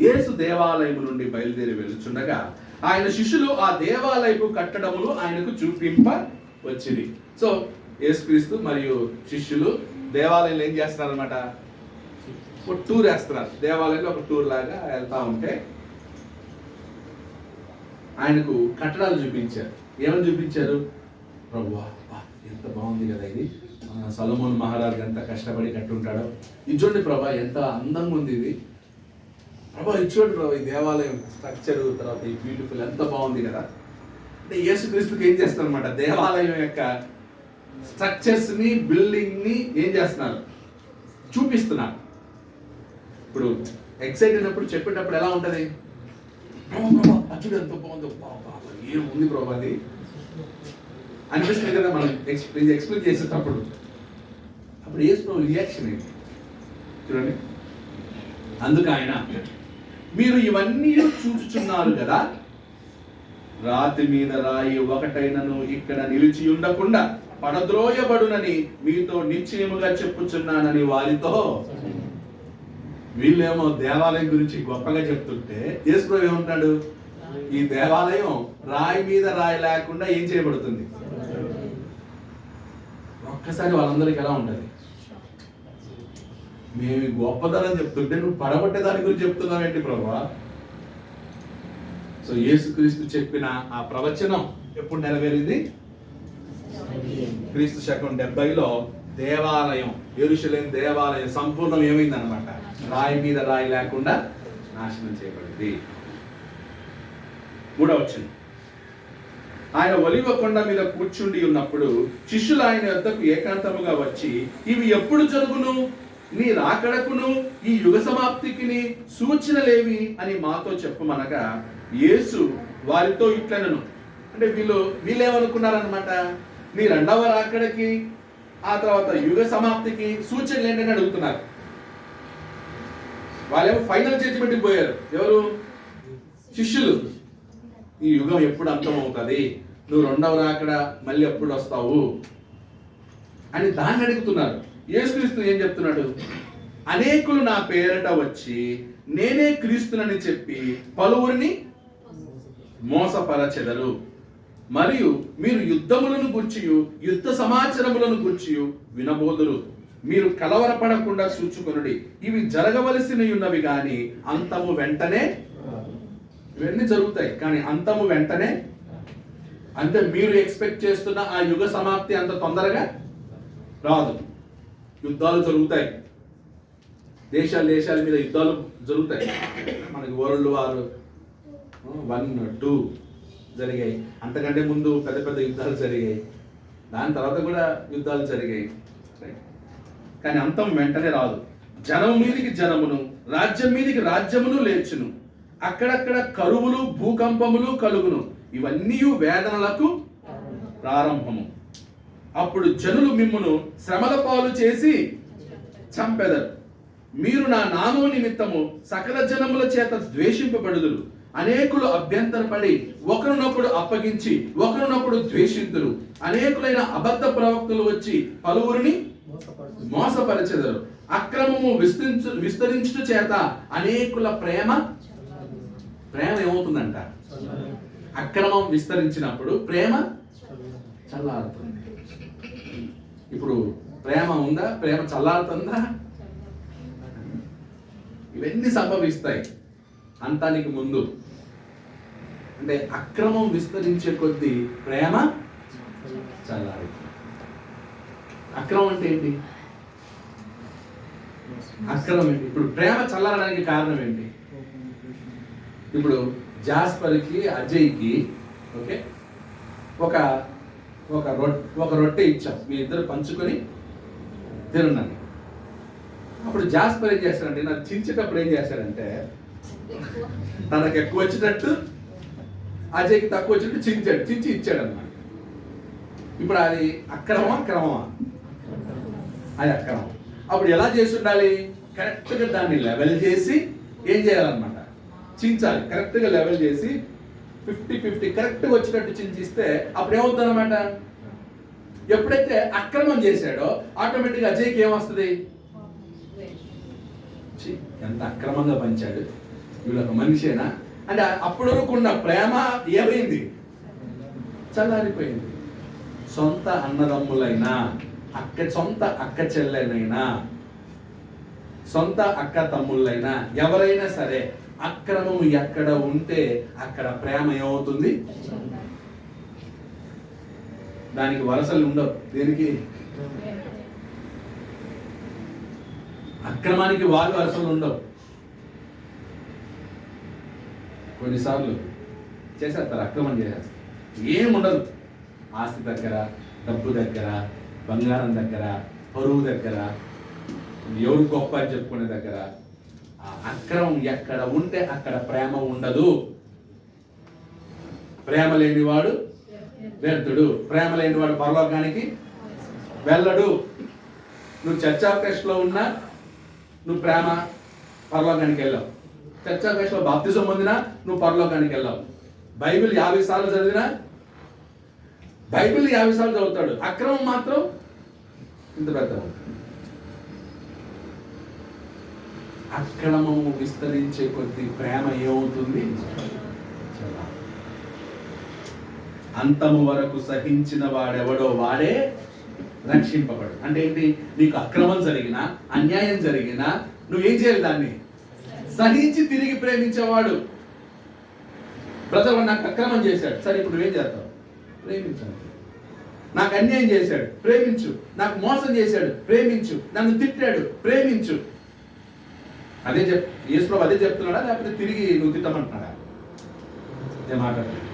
యేసు దేవాలయం నుండి బయలుదేరి వెళ్తుండగా ఆయన శిష్యులు ఆ దేవాలయపు కట్టడములు ఆయనకు చూపింప వచ్చింది. సో యేసుక్రీస్తు మరియు శిష్యులు దేవాలయంలో ఏం చేస్తున్నారు అనమాట? ఒక టూర్ వేస్తున్నారు. దేవాలయంలో ఒక టూర్ లాగా వెళ్తా ఉంటే ఆయనకు కట్టడాలు చూపించారు. ఏమని చూపించారు? ప్రభువా ఎంత బాగుంది కదా ఇది, సొలొమోన్ మహారాజు ఎంత కష్టపడి కట్టుంటాడో. ఇది చూడండి ప్రభా, ఎంత అందంగా ఉంది ఇది. ప్రభా ఇది చూడండి ప్రభా, ఈ దేవాలయం స్ట్రక్చర్, తర్వాత ఈ బ్యూటిఫుల్ ఎంత బాగుంది కదా. అంటే యేసుక్రీస్తుకి ఏం చేస్తారు అనమాట? దేవాలయం యొక్క స్ట్రక్చర్స్ ని, బిల్డింగ్ ని ఏం చేస్తున్నారు? చూపిస్తున్నారు. ఇప్పుడు ఎక్సైట్ అయినప్పుడు చెప్పేటప్పుడు ఎలా ఉంటది? అచ్చుడు ఎంత బాగుందో, ఏం ఉంది ప్రభా అది అనిపిస్తుంది కదా మనం ఎక్స్ప్లెయిన్ చేసేటప్పుడు. అప్పుడు యేసు ప్రభు రియాక్షన్ ఏంటి చూడండి. అందుకు ఆయన, మీరు ఇవన్నీ చూచుచున్నారు కదా, రాతి మీద రాయి ఒకటైనను ఇక్కడ నిలిచి ఉండకుండా పడద్రోయబడునని మీతో నిశ్చయముగా చెప్పుచున్నానని వారితో. వీళ్ళేమో దేవాలయం గురించి గొప్పగా చెప్తుంటే యేసు ప్రభు ఏమంటాడు? ఈ దేవాలయం రాయి మీద రాయి లేకుండా ఏం చేయబడుతుంది? ఒక్కసారి వాళ్ళందరికీ ఎలా ఉంటుంది? మేము గొప్పదనం చెప్తుంటే నువ్వు పడగొట్టే దాని గురించి చెప్తున్నావు ఏంటి ప్రభువా? సో యేసుక్రీస్తు చెప్పిన ఆ ప్రవచనం ఎప్పుడు నెరవేరింది? క్రీస్తు శకం 70లో దేవాలయం, యెరూషలేము దేవాలయం సంపూర్ణం ఏమైంది అనమాట? రాయి మీద రాయి లేకుండా నాశనం చేయబడింది. 3వ వచనం. ఆయన ఒలివ కొండ మీద కూర్చుండి ఉన్నప్పుడు శిష్యులు ఆయన వద్దకు ఏకాంతముగా వచ్చి, ఇవి ఎప్పుడు జరుగును? నీ రాకడకును ఈ యుగ సమాప్తికి సూచనలేవి అని మాతో చెప్పమనగా యేసు వారితో ఇట్లనను. అంటే వీళ్ళేమనుకున్నారనమాట? నీ రెండవ రాకడకి ఆ తర్వాత యుగ సమాప్తికి సూచనలు ఏంటని అడుగుతున్నారు. వాళ్ళేమో ఫైనల్ జడ్జిమెంట్కి పోయారు. ఎవరు? శిష్యులు. ఈ యుగం ఎప్పుడు అంతమవుతుంది, నువ్వు రెండవ రాకడ మళ్ళీ ఎప్పుడు వస్తావు అని దాన్ని అడుగుతున్నారు. యేసుక్రీస్తు ఏం చెప్తున్నాడు? అనేకులు నా పేరట వచ్చి నేనే క్రీస్తునని చెప్పి పలువురిని మోసపరచెదరు. మరియు మీరు యుద్ధములను గూర్చియు యుద్ధ సమాచారములను గూర్చియు వినబోదురు. మీరు కలవరపడకుండా చూచుకొనుడి. ఇవి జరగవలసినవి ఉన్నవి కానీ అంతము వెంటనే. ఇవన్నీ జరుగుతాయి కానీ అంతము వెంటనే. అంటే మీరు ఎక్స్పెక్ట్ చేస్తున్న ఆ యుగ సమాప్తి అంత తొందరగా రాదు. యుద్ధాలు జరుగుతాయి, దేశాల మీద యుద్ధాలు జరుగుతాయి. మనకి వరల్డ్ వార్ 1, 2 జరిగాయి. అంతకంటే ముందు పెద్ద పెద్ద యుద్ధాలు జరిగాయి. దాని తర్వాత కూడా యుద్ధాలు జరిగాయి. కానీ అంతం వెంటనే రాదు. జనం మీదికి జనమును, రాజ్యం మీదికి రాజ్యమును లేచును. అక్కడక్కడ కరువులు, భూకంపములు కలుగును. ఇవన్నీ వేదనలకు ప్రారంభము. అప్పుడు జనులు మిమ్మును శ్రమల పాలు చేసి చంపెదరు. మీరు నా నామము నిమిత్తము సకల జనముల చేత ద్వేషింపబడుదురు. అనేకులు అభ్యంతరపడి ఒకరినొకడు అప్పగించి ఒకరినొకడు ద్వేషింతురు. అనేకులైన అబద్ధ ప్రవక్తలు వచ్చి పలువురిని మోసపరచెదరు. అక్రమము విస్తరించుట చేత అనేకుల ప్రేమ ఏమవుతుందంట? అక్రమం విస్తరించినప్పుడు ప్రేమ చల్లారుతుంది. ఇప్పుడు ప్రేమ ఉందా? ప్రేమ చల్లారుతుందా? ఇవన్నీ సంభవిస్తాయి అంతానికి ముందు. అంటే అక్రమం విస్తరించే కొద్దీ ప్రేమ చల్లారుతుంది. అక్రమం అంటే ఏంటి? అక్రమం ఏంటి? ఇప్పుడు ప్రేమ చల్లారడానికి కారణం ఏంటి? ఇప్పుడు జాస్పర్కి అజయ్కి ఓకే ఒక రొట్టె ఇచ్చాం, మీ ఇద్దరు పంచుకొని తినండి. అప్పుడు జాస్పర్ ఏం చేస్తాడంటే, నాకు చించేటప్పుడు ఏం చేస్తాడంటే, తనకు ఎక్కువ వచ్చినట్టు అజయ్కి తక్కువ వచ్చినట్టు చించి ఇచ్చాడు అన్నమాట. ఇప్పుడు అది అక్రమమా క్రమమా? అది అక్రమం. అప్పుడు ఎలా చేసి ఉండాలి? కరెక్ట్గా దాన్ని లెవెల్ చేసి ఏం చేయాలన్నమాట? చించాలి. కరెక్ట్గా లెవెల్ చేసి 50-50 కరెక్ట్గా వచ్చినట్టు చించిస్తే అప్పుడు ఏమవుతుంది అన్నమాట? ఎప్పుడైతే అక్రమం చేశాడో ఆటోమేటిక్గా అజయ్కి ఏమొస్తుంది? ఎంత అక్రమంగా పంచాడు, వీళ్ళొక మనిషేనా అంటే అప్పటి వరకు ఉన్న ప్రేమ ఏమైంది? చల్లారిపోయింది. సొంత అన్నదమ్ములైనా, సొంత అక్క చెల్లెలైనా, సొంత అక్క తమ్ముళ్ళైనా ఎవరైనా సరే అక్రమము ఎక్కడ ఉంటే అక్కడ ప్రేమ ఏమవుతుంది? దానికి వరసలు ఉండవు. దేనికి? అక్రమానికి వాళ్ళు వరసలు ఉండవు. కొన్నిసార్లు చేసేస్తారు, అక్రమం చేసేస్తారు, ఏముండదు. ఆస్తి దగ్గర, డబ్బు దగ్గర, బంగారం దగ్గర, పరువు దగ్గర, ఎవరు గొప్ప అని చెప్పుకునే దగ్గర అక్రమం ఎక్కడ ఉంటే అక్కడ ప్రేమ ఉండదు. ప్రేమ లేనివాడు వ్యర్థుడు. ప్రేమ లేనివాడు పరలోకానికి వెళ్ళడు. నువ్వు చర్చ్ ఆఫ్ క్రైస్ట్లో ఉన్నా నువ్వు ప్రేమ పరలోకానికి వెళ్ళావు. చర్చ్ ఆఫ్ క్రైస్ట్లో బాప్తిజం పొందినా నువ్వు పరలోకానికి వెళ్ళావు. బైబిల్ 50 సార్లు చదివినా బైబిల్ 50 సార్లు చదువుతాడు, అక్రమం మాత్రం ఇంత పెద్ద. అక్రమము విస్తరించే కొద్ది ప్రేమ ఏమవుతుంది? అంతము వరకు సహించిన వాడెవడో వాడే రక్షింపబడు. అంటే ఏంటి? నీకు అక్రమం జరిగినా, అన్యాయం జరిగినా నువ్వేం చేయాలి? దాన్ని సహించి తిరిగి ప్రేమించేవాడు. బ్రదర్ నాకు అక్రమం చేశాడు, సరే ఇప్పుడు నువ్వేం చేస్తావు? ప్రేమించాలి. నాకు అన్యాయం చేశాడు, ప్రేమించు. నాకు మోసం చేశాడు, ప్రేమించు. నన్ను తిట్టాడు, ప్రేమించు. అదే యేసుప్రభు అదే చెప్తున్నాడా, లేకపోతే తిరిగి నువ్వు తిట్టమంటున్నాడా? నేను మాట్లాడతాను.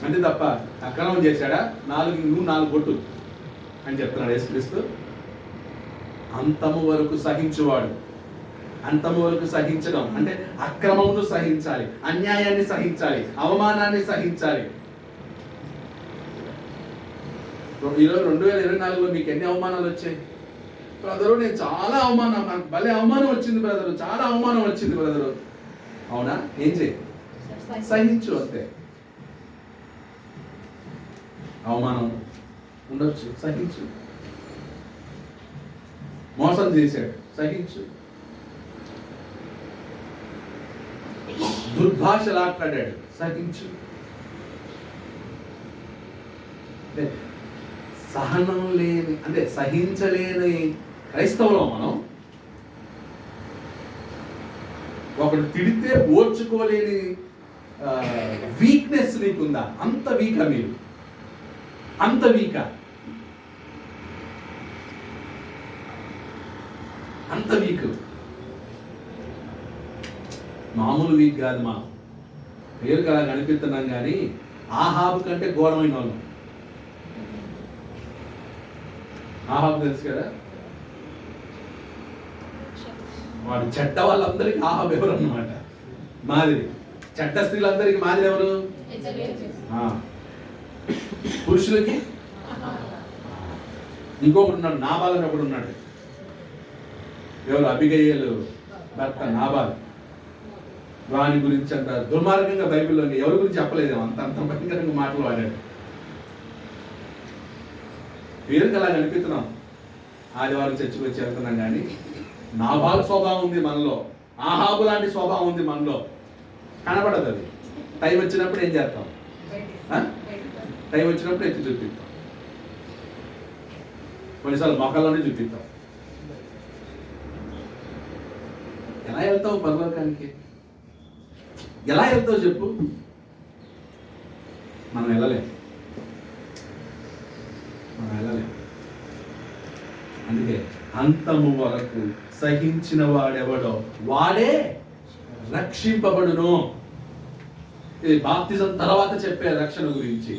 అంతే తప్ప అక్రమం చేశాడా 4 కొట్టు అని చెప్తున్నాడు యేసుక్రీస్తు. అంతము వరకు సహించువాడు. అంతము వరకు సహించడం అంటే అక్రమమును సహించాలి, అన్యాయాన్ని సహించాలి, అవమానాన్ని సహించాలి. ఈరోజు 2024లో మీకు ఎన్ని అవమానాలు వచ్చాయి? బ్రదరు నేను చాలా అవమానం, నాకు భలే అవమానం వచ్చింది బ్రదరు, చాలా అవమానం వచ్చింది బ్రదరు. అవునా? ఏం చేయి? సహించు అంతే. అవమానం ఉండొచ్చు, సహించు. మోసం చేశాడు, సహించు. దుర్భాషలాట్లాడాడు, సహించు. సహనం లేని అంటే సహించలేని క్రైస్తవులో మనం ఒకడు తిడితే ఓర్చుకోలేని వీక్నెస్ నీకుందా? అంత వీకా మీరు? అంత వీకా? అంత వీక్? మామూలు వీక్ కాదు. మా పేరుకి అలా కనిపిస్తున్నాం కానీ ఆహాబు కంటే ఘోరమైన వాళ్ళం. ఆహాబు తెలుసు కదా, వాడు చెడ్డ వాళ్ళందరికీ ఆహాబు ఎవరు అన్నమాట, మాదిరి. చెడ్డ స్త్రీలందరికీ మాదిరి ఎవరు? పురుషులకి ఇంకొకడు ఉన్నాడు, నాబాల్ అని ఒకడు ఉన్నాడు. ఎవరు? అబిగయలు భర్త నాబాల్. వాని గురించి అంత దుర్మార్గంగా బైబిల్లో ఎవరి గురించి చెప్పలేదు, అంత భయంకరంగా మాటలు వాడాడు. పేరుకి అలా కనిపిస్తున్నాం, ఆదివారం చర్చికి వచ్చి వెళ్తున్నాం కానీ నాబాల్ స్వభావం ఉంది మనలో, ఆహాబు లాంటి స్వభావం ఉంది మనలో. కనపడదు అది. టైం వచ్చినప్పుడు ఏం చేస్తాం? టైం వచ్చినప్పుడు ఎత్తి చూపిస్తాం, కొన్నిసార్లు మొక్కల్లోనే చూపిస్తాం. ఎలా వెళ్తావు పరలోకానికి? ఎలా వెళ్తావు చెప్పు? మనం వెళ్ళలేం. అందుకే అంతము వరకు సహించిన వాడెవడో వాడే రక్షింపబడును. ఇది బాప్తిజం తర్వాత చెప్పే రక్షణ గురించి.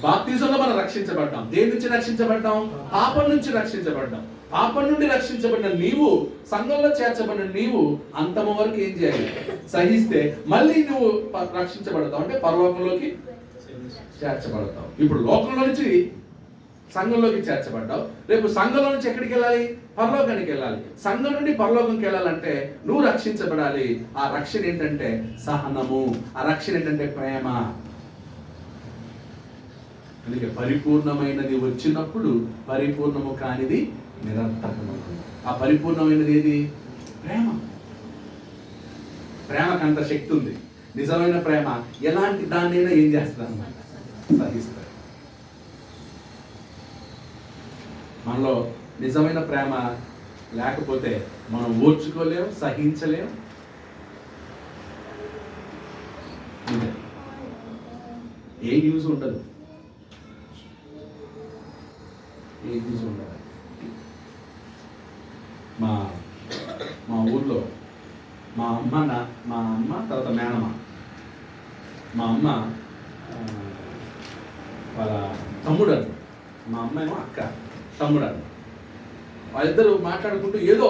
బాప్తిజంలో మనం రక్షించబడ్డాం. దేని నుంచి రక్షించబడ్డాం? పాపం నుంచి రక్షించబడ్డాం. పాపం నుండి రక్షించబడిన నీవు, సంఘంలో చేర్చబడిన నీవు అంతము వరకు ఏం చేయాలి? సహిస్తే మళ్ళీ నువ్వు రక్షించబడతావు, అంటే పరలోకంలోకి చేర్చబడతావు. ఇప్పుడు లోకంలో నుంచి సంఘంలోకి చేర్చబడ్డావు, రేపు సంఘంలో నుంచి ఎక్కడికి వెళ్ళాలి? పరలోకానికి వెళ్ళాలి. సంఘం నుండి పరలోకంకి వెళ్ళాలంటే నువ్వు రక్షించబడాలి. ఆ రక్షణ ఏంటంటే సహనము, ఆ రక్షణ ఏంటంటే ప్రేమ. అందుకే పరిపూర్ణమైనది వచ్చినప్పుడు పరిపూర్ణము కానిది నిరంతరము. ఆ పరిపూర్ణమైనది ఏది? ప్రేమ. ప్రేమకు అంత శక్తి ఉంది. నిజమైన ప్రేమ ఎలాంటి దాన్నైనా ఏం చేస్తాను? సహిస్తాను. మనలో నిజమైన ప్రేమ లేకపోతే మనం ఓర్చుకోలేం, సహించలేం. ఏ యూజ్ ఉండదు, ఏ యూజ్ ఉండదు. మా ఊర్లో మా అమ్మ తర్వాత మేనమ్మ. మా అమ్మ వాళ్ళ తమ్ముడు అన్న, మా అమ్మ ఏమో అక్క, తమ్ముడు అన్న. వాళ్ళిద్దరు మాట్లాడుకుంటూ ఏదో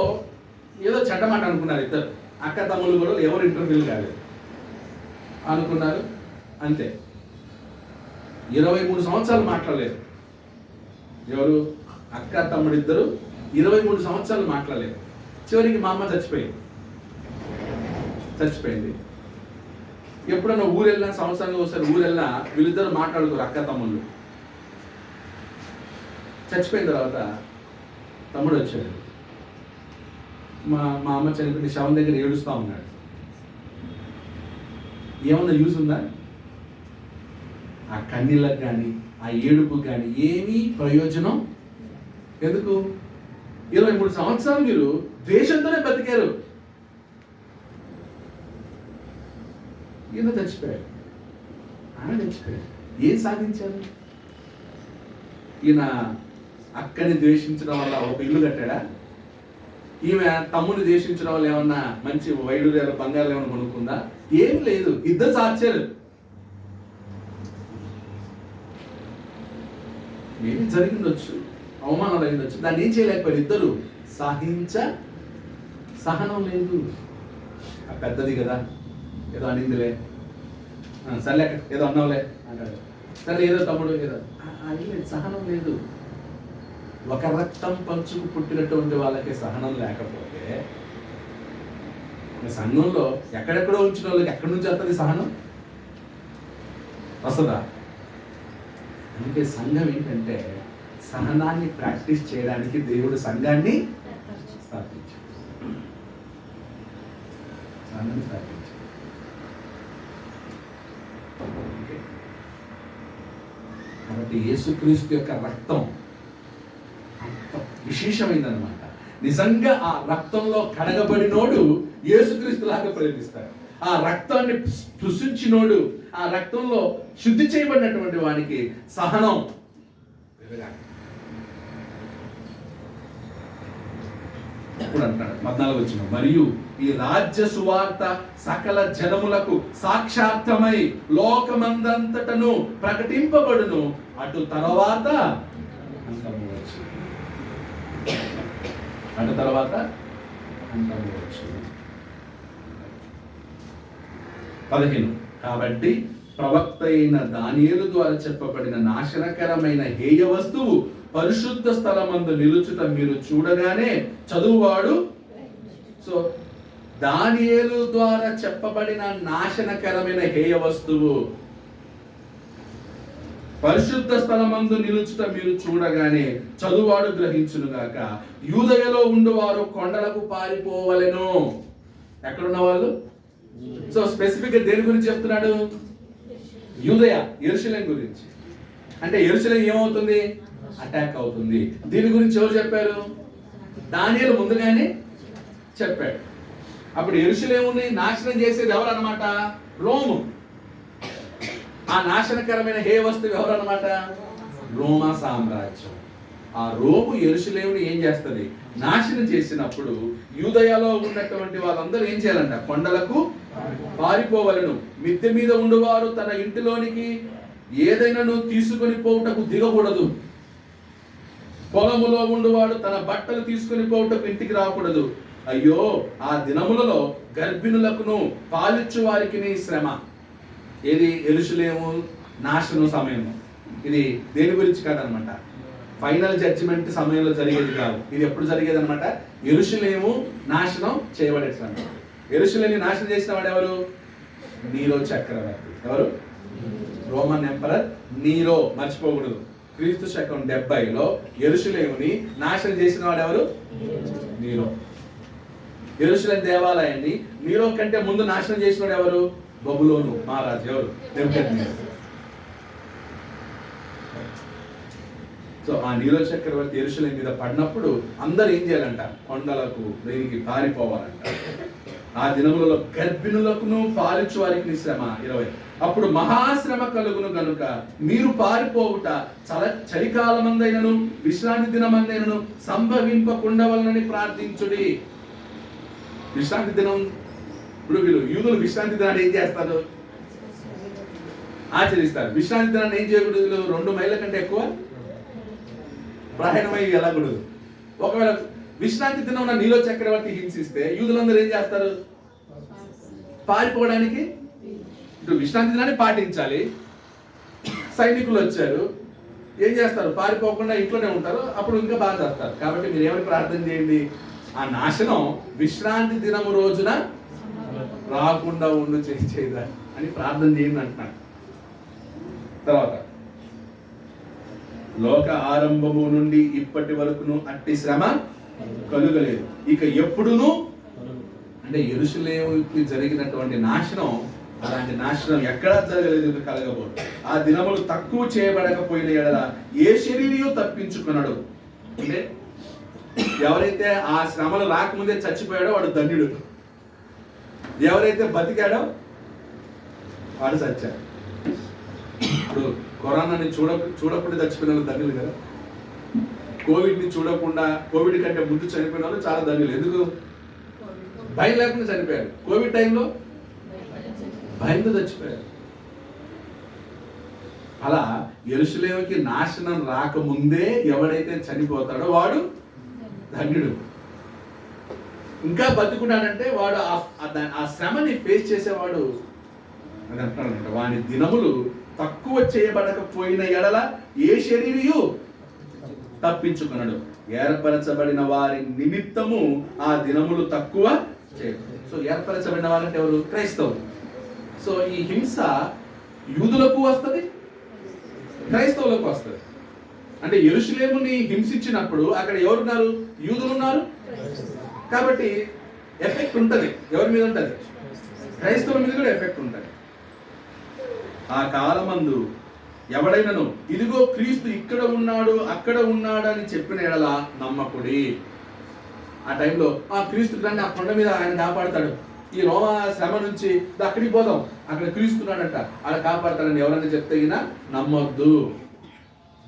చెడ్డ మాట అనుకున్నారు. ఇద్దరు అక్క తమ్ముళ్ళు కూడా ఎవరు ఇంటర్వ్యూలు కాలేదు అనుకున్నారు, అంతే. 23 సంవత్సరాలు మాట్లాడలేదు. ఎవరు? అక్క తమ్ముడు ఇద్దరు 23 సంవత్సరాలు మాట్లాడలేదు. చివరికి మా అమ్మ చచ్చిపోయింది. ఎప్పుడన్నా ఊరు వెళ్ళినా, సంవత్సరంగా ఒకసారి ఊరు వెళ్ళినా వీళ్ళిద్దరు మాట్లాడుకోరు, అక్క తమ్ముళ్ళు. చచ్చిపోయిన తర్వాత తమ్ముడు వచ్చాడు. మా అమ్మ చనిపోయిన శవం దగ్గర ఏడుస్తూ ఉన్నాడు. ఏమన్నా యూజ్ ఉందా? ఆ కన్నీళ్ళకు కానీ ఆ ఏడుపు కానీ ఏమీ ప్రయోజనం. ఎందుకు? 23 సంవత్సరాలు మీరు ద్వేషంతోనే బతికారు. ఈయన చచ్చిపోయాడు, ఆయన చచ్చిపోయాడు. ఏం సాధించారు? ఈయన అక్కని ద్వేషించడం వల్ల ఒక ఇల్లు కట్టాడా? ఈమె తమ్ముడిని ద్వేషించడం వల్ల ఏమన్నా మంచి వైడూర్యాలు బంగారు ఏమైనా కొనుక్కుందా? ఏం లేదు. ఇద్దరు సాధ్యారు. ఏమి జరిగిందొచ్చు, అవమానాలు అయిందొచ్చు, దాన్ని ఏం చేయలేకపోయారు. ఇద్దరు సహనం లేదు. పెద్దది కదా, ఏదో అనిందిలే, సర్లే ఏదో అన్నావులే అంటాడు. సరే ఏదో తమ్ముడు ఏదో సహనం లేదు. ఒక రక్తం పంచుకు పుట్టినటువంటి వాళ్ళకి సహనం లేకపోతే సంఘంలో ఎక్కడెక్కడో ఉంచిన వాళ్ళకి ఎక్కడి నుంచి వస్తుంది సహనం? వస్తుందా? అందుకే సంఘం ఏంటంటే సహనాన్ని ప్రాక్టీస్ చేయడానికి దేవుడు సంఘాన్ని స్థాపించాడు. కాబట్టి యేసుక్రీస్తు యొక్క రక్తం అంత విశేషమైందనమాట. నిజంగా ఆ రక్తంలో కడగబడినోడు యేసుక్రీస్తు లాగా ప్రేమిస్తాడు. ఆ రక్తాన్ని స్పృశించినోడు, ఆ రక్తంలో శుద్ధి చేయబడినటువంటి వానికి సహనం పెరగాలి. ఇప్పుడు అంటాడు 14 వచనం, మరియు ఈ రాజ్య సువార్త సకల జనములకు సాక్షార్థమై లోకమందంతటను ప్రకటింపబడును, అటు తర్వాత అంతము వచ్చు. అటు తర్వాత అంతము వచ్చు. 15, కాబట్టి ప్రవక్త అయిన దానియేలు ద్వారా చెప్పబడిన నాశనకరమైన హేయ వస్తువు పరిశుద్ధ స్థలమందు నిలుచుట మీరు చూడగానే చదువువాడు. సో దానియేలు ద్వారా చెప్పబడిన నాశనకరమైన హేయ వస్తువు పరిశుద్ధ స్థలమందు నిలుచుట మీరు చూడగానే చదువువాడు గ్రహించునుగాక. యూదయలో ఉండువారు కొండలకు పారిపోవలెను. ఎక్కడున్న వాళ్ళు? సో స్పెసిఫిక్ గా దేని గురించి చెప్తున్నాడు? యూదయ, యెరూషలేం గురించి. అంటే యెరూషలేం ఏమవుతుంది? అటాక్ అవుతుంది. దీని గురించి ఎవరు చెప్పారు? దానియేలు ముందుగానే చెప్పాడు. అప్పుడు యెరూషలేముని నాశనం చేసేది ఎవరు అన్నమాట? రోము. ఆ నాశనకరమైన హే వస్తువు ఎవరు అన్నమాట? రోమా సామ్రాజ్యం. ఆ రోము యెరూషలేముని ఏం చేస్తుంది? నాశనం చేసినప్పుడు యూదయలో ఉన్నటువంటి వాళ్ళందరూ ఏం చేయాలంట? కొండలకు పారిపోవలను. మిద్దె మీద ఉండువారు తన ఇంటిలోనికి ఏదైనాను తీసుకొని పోవుటకు దిగకూడదు. పొలములో ఉండువాడు తన బట్టలు తీసుకొని పోవుటకు ఇంటికి రాకూడదు. అయ్యో ఆ దినములలో గర్భిణులకును పాలిచ్చు వారికి శ్రమ. ఏది? యెరూషలేము నాశనం సమయం. ఇది దేని గురించి కాదనమాట, ఫైనల్ జడ్జిమెంట్ సమయంలో జరిగేది కాదు. ఇది ఎప్పుడు జరిగేది అనమాట? యెరూషలేము నాశనం చేయబడే సమయం. యెరూషలేముని నాశనం చేసిన వాడు ఎవరు? నీరో చక్రవర్తి. ఎవరు? Roman emperor Nero. మర్చిపోకూడదు. క్రీస్తు శకం 70లో యెరూషలేముని నాశనం చేసిన వాడు ఎవరు? నీరో. యెరూషలేం దేవాలయాన్ని నీరో కంటే ముందు నాశనం చేసిన వాడు ఎవరు? బబులోను మహారాజు. ఎవరు? నెబుకద్నెజర్. సో ఆ నీరో చక్రవర్తి యెరూషలేం మీద పడినప్పుడు అందరూ ఏం చేయాలంట? కొండలకు దేనికి పారిపోవాలంట. ఆ దినములలో గర్భిణులకును పాలిచ్చు వారికి శ్రమ. 20, అప్పుడు మహాశ్రమ కలుగును గనుక మీరు పారిపోవుట చలికాలమందైనను విశ్రాంతి దినమందైనను సంభవింపకుండవలనని ప్రార్థించుడి. విశ్రాంతి దినం, ఇప్పుడు వీళ్ళు యూదులు విశ్రాంతి దినాన్ని ఏం చేస్తారు? ఆచరిస్తారు. విశ్రాంతి దినాన్ని ఏం చేయకూడదు? 2 మైళ్ళ కంటే ఎక్కువ ప్రయాణమై వెళ్ళకూడదు. ఒకవేళ విశ్రాంతి దినం నీలో చక్రవర్తి హింసిస్తే యూదులందరూ ఏం చేస్తారు? పారిపోవడానికి ఇటు విశ్రాంతి దినాన్ని పాటించాలి. సైనికులు వచ్చారు, ఏం చేస్తారు? పారిపోకుండా ఇంట్లోనే ఉంటారు. అప్పుడు ఇంకా బాగా చేస్తారు. కాబట్టి మీరు ఏమని ప్రార్థన చేయండి? ఆ నాశనం విశ్రాంతి దినము రోజున రాకుండా ఉండు చేయదా అని ప్రార్థన చేయండి అంటున్నాడు. తర్వాత లోక ఆరంభము నుండి ఇప్పటి వరకును అట్టి శ్రమ కలుగలేదు, ఇక ఎప్పుడును. అంటే యెరూషలేముకి జరిగినటువంటి నాశనం, అలాంటి నాశనం ఎక్కడా జరగలేదు, కలగబోదు. ఆ దినములు తక్కువ చేయబడకపోయిన ఎడల ఏ శరీరియు తప్పించుకున్నాడు. అంటే ఎవరైతే ఆ శ్రమలు రాకముందే చచ్చిపోయాడో వాడు ధన్యుడు. ఎవరైతే బతికాడో వాడు చచ్చాడు. ఇప్పుడు కరోనాని చూడకుండా చచ్చిపోయిన వాళ్ళు ధన్యులు కదా. కోవిడ్ని చూడకుండా, కోవిడ్ కంటే ముందు చనిపోయిన వాళ్ళు చాలా ధన్యులు. ఎందుకు? భయం లేకుండా చనిపోయారు. కోవిడ్ టైంలో భయంతో చచ్చిపోయారు. అలా యెరూషలేముకి నాశనం రాకముందే ఎవడైతే చనిపోతాడో వాడు ధన్యుడు. ఇంకా బతుకున్నాడంటే వాడు ఆ శ్రమని ఫేస్ చేసేవాడు అని అంటున్నాడంట. వాని దినములు తక్కువ చేయబడకపోయిన ఎడల ఏ శరీరియు తప్పించుకున్నాడు. ఏర్పరచబడిన వారి నిమిత్తము ఆ దినములు తక్కువ చేయబడు. సో ఏర్పరచబడిన వారంటే ఎవరు? క్రైస్తవులు. సో ఈ హింస యూదులకు వస్తుంది, క్రైస్తవులకు వస్తుంది. అంటే యెరూషలేముని హింసించినప్పుడు అక్కడ ఎవరున్నారు? యూదులు ఉన్నారు. కాబట్టి ఎఫెక్ట్ ఉంటుంది. ఎవరి మీద ఉంటుంది? క్రైస్తవుల మీద కూడా ఎఫెక్ట్ ఉంటుంది. ఆ కాలమందు ఎవడైనను ఇదిగో క్రీస్తు ఇక్కడ ఉన్నాడు అక్కడ ఉన్నాడు అని చెప్పిన ఎడల నమ్మకుడి. ఆ టైంలో ఆ క్రీస్తు రండి, ఆ కొండ మీద ఆయన కాపాడుతాడు, ఈ రోమ శ్రమ నుంచి అక్కడికి పోదాం, అక్కడ క్రీస్తున్నాడంట, అక్కడ కాపాడతాడని ఎవరైనా చెప్తే గినా నమ్మొద్దు.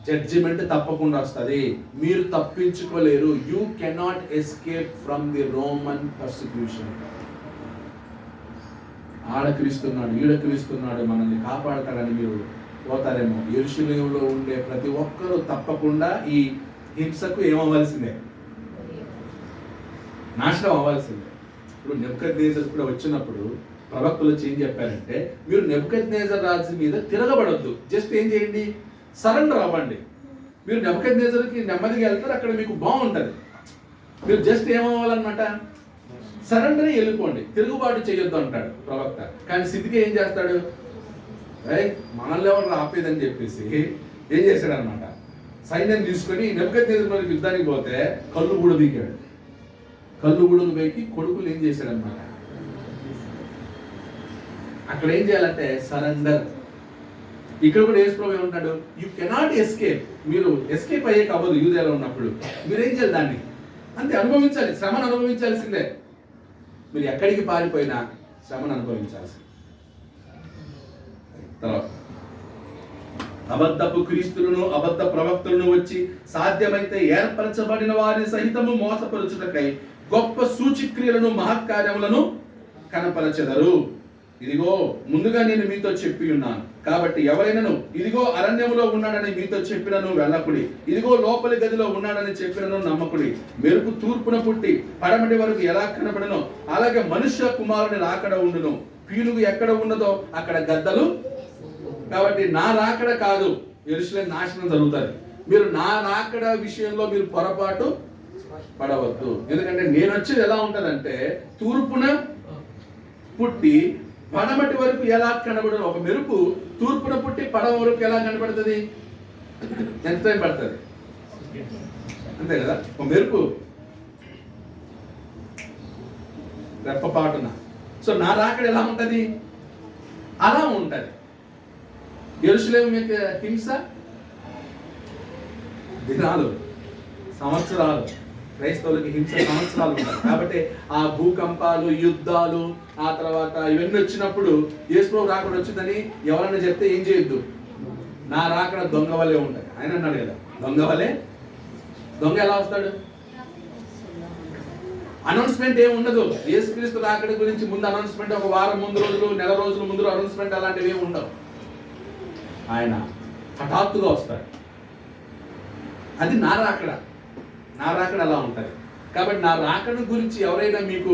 జడ్జిమెంట్ తప్పకుండా వస్తుంది, మీరు తప్పించుకోలేరు. You cannot escape from the Roman persecution. ఆడ క్రీస్తున్నాడు, ఈడ క్రీస్తున్నాడు, మనల్ని కాపాడతాడని మీరు పోతారేమో. యెరూషలేములో ఉండే ప్రతి ఒక్కరూ తప్పకుండా ఈ హింసకు ఏమవ్వాల్సిందే, నాశనం అవ్వాల్సిందే. ఇప్పుడు నెబుకద్నెజర్ కూడా వచ్చినప్పుడు ప్రవక్తలు వచ్చి ఏం చెప్పారంటే, మీరు నెబుకద్నెజర్ రాజు మీద తిరగబడొద్దు, జస్ట్ ఏం చేయండి, సరెండర్ అవ్వండి. మీరు నెబుకద్నెజర్కి నెమ్మదిగా వెళ్తారు, అక్కడ మీకు బాగుంటుంది. మీరు జస్ట్ ఏమవ్వాలన్నమాట, సరెండర్ వెళ్ళిపోండి, తిరుగుబాటు చేయొద్దు అంటాడు ప్రవక్త. కానీ సిద్ధికి ఏం చేస్తాడు, మనల్ని ఎవరు ఆపేదని చెప్పేసి ఏం చేశాడు అనమాట, సైన్యం తీసుకొని నెబుకద్నెజర్ యుద్ధానికి పోతే కళ్ళు కూడా బీకాడు. కళ్ళు గుడుగు వేకి కొడుకులు ఏం చేశాడనమాట, అక్కడ ఏం చేయాలంటే సరెండర్. ఇక్కడ కూడా యేసు ప్రభువు ఏమంటాడు, యూ కెనాట్ ఎస్కేప్. మీరు ఎస్కేప్ అయ్యే అవ్వదు యూదేలో ఉన్నప్పుడు. మీరేం చేయాలి, దాన్ని అంతే అనుభవించాలి, శ్రమను అనుభవించాల్సిందే. మీరు ఎక్కడికి పారిపోయినా శ్రమను అనుభవించాల్సిందే. తర్వాత అబద్ధపు క్రీస్తులను అబద్ధ ప్రవక్తలను వచ్చి సాధ్యమైతే ఏర్పరచబడిన వారిని సహితము మోసపరుచుటకై గొప్ప సూచిక్రియలను మహత్కార్యములను కనపరచెదరు. ఇదిగో ముందుగా నేను మీతో చెప్పి ఉన్నాను, కాబట్టి ఎవరైనాను ఇదిగో అరణ్యములో ఉన్నాడని మీతో చెప్పినను వెళ్ళకుడి, ఇదిగో లోపలి గదిలో ఉన్నాడని చెప్పినను నమ్మకుడి. మెరుపు తూర్పున పుట్టి పడమటి వరకు ఎలా కనబడనో అలాగే మనుష్య కుమారుని రాకడ ఉండును. పీనుగు ఎక్కడ ఉన్నదో అక్కడ గద్దలు. కాబట్టి నా రాకడ కాదు, యెరూషలేము నాశనం జరుగుతుంది. మీరు నా రాకడ విషయంలో మీరు పొరపాటు పడవద్దు. ఎందుకంటే నేను వచ్చేది ఎలా ఉంటుందంటే, తూర్పున పుట్టి పడమటి వరకు ఎలా కనబడదు. ఒక మెరుపు తూర్పున పుట్టి పడవ వరకు ఎలా కనబడుతుంది, ఎంత టైం పడుతుంది, అంతే కదా. ఒక మెరుపు రెప్పపాటున. సో నా రాకడ ఎలా ఉంటుంది, అలా ఉంటుంది. యెరూషలేము యొక్క హింస దినాలు, సంవత్సరాలు. క్రైస్తవులకి హింస సంవత్సరాలు ఉంటాయి. కాబట్టి ఆ భూకంపాలు, యుద్ధాలు, ఆ తర్వాత ఇవన్నీ వచ్చినప్పుడు యేసు ప్రభువు రాకడ వచ్చిందని ఎవరన్నా చెప్తే ఏం చేయొద్దు, నా రాకడ దొంగ వలే ఉంటుంది. ఆయన అన్నాడు కదా, దొంగ వలే. దొంగ ఎలా వస్తాడు, అనౌన్స్మెంట్ ఏమి ఉండదు. యేసుక్రీస్తు రాకడ గురించి ముందు అనౌన్స్మెంట్, ఒక వారం ముందు రోజులు, నెల రోజుల ముందు అనౌన్స్మెంట్ అలాంటివి ఏమి ఉండవు. ఆయన హఠాత్తుగా వస్తాడు. అది నా రాకడ. నా రాకడ అలా ఉంటుంది. కాబట్టి నా రాకడ గురించి ఎవరైనా మీకు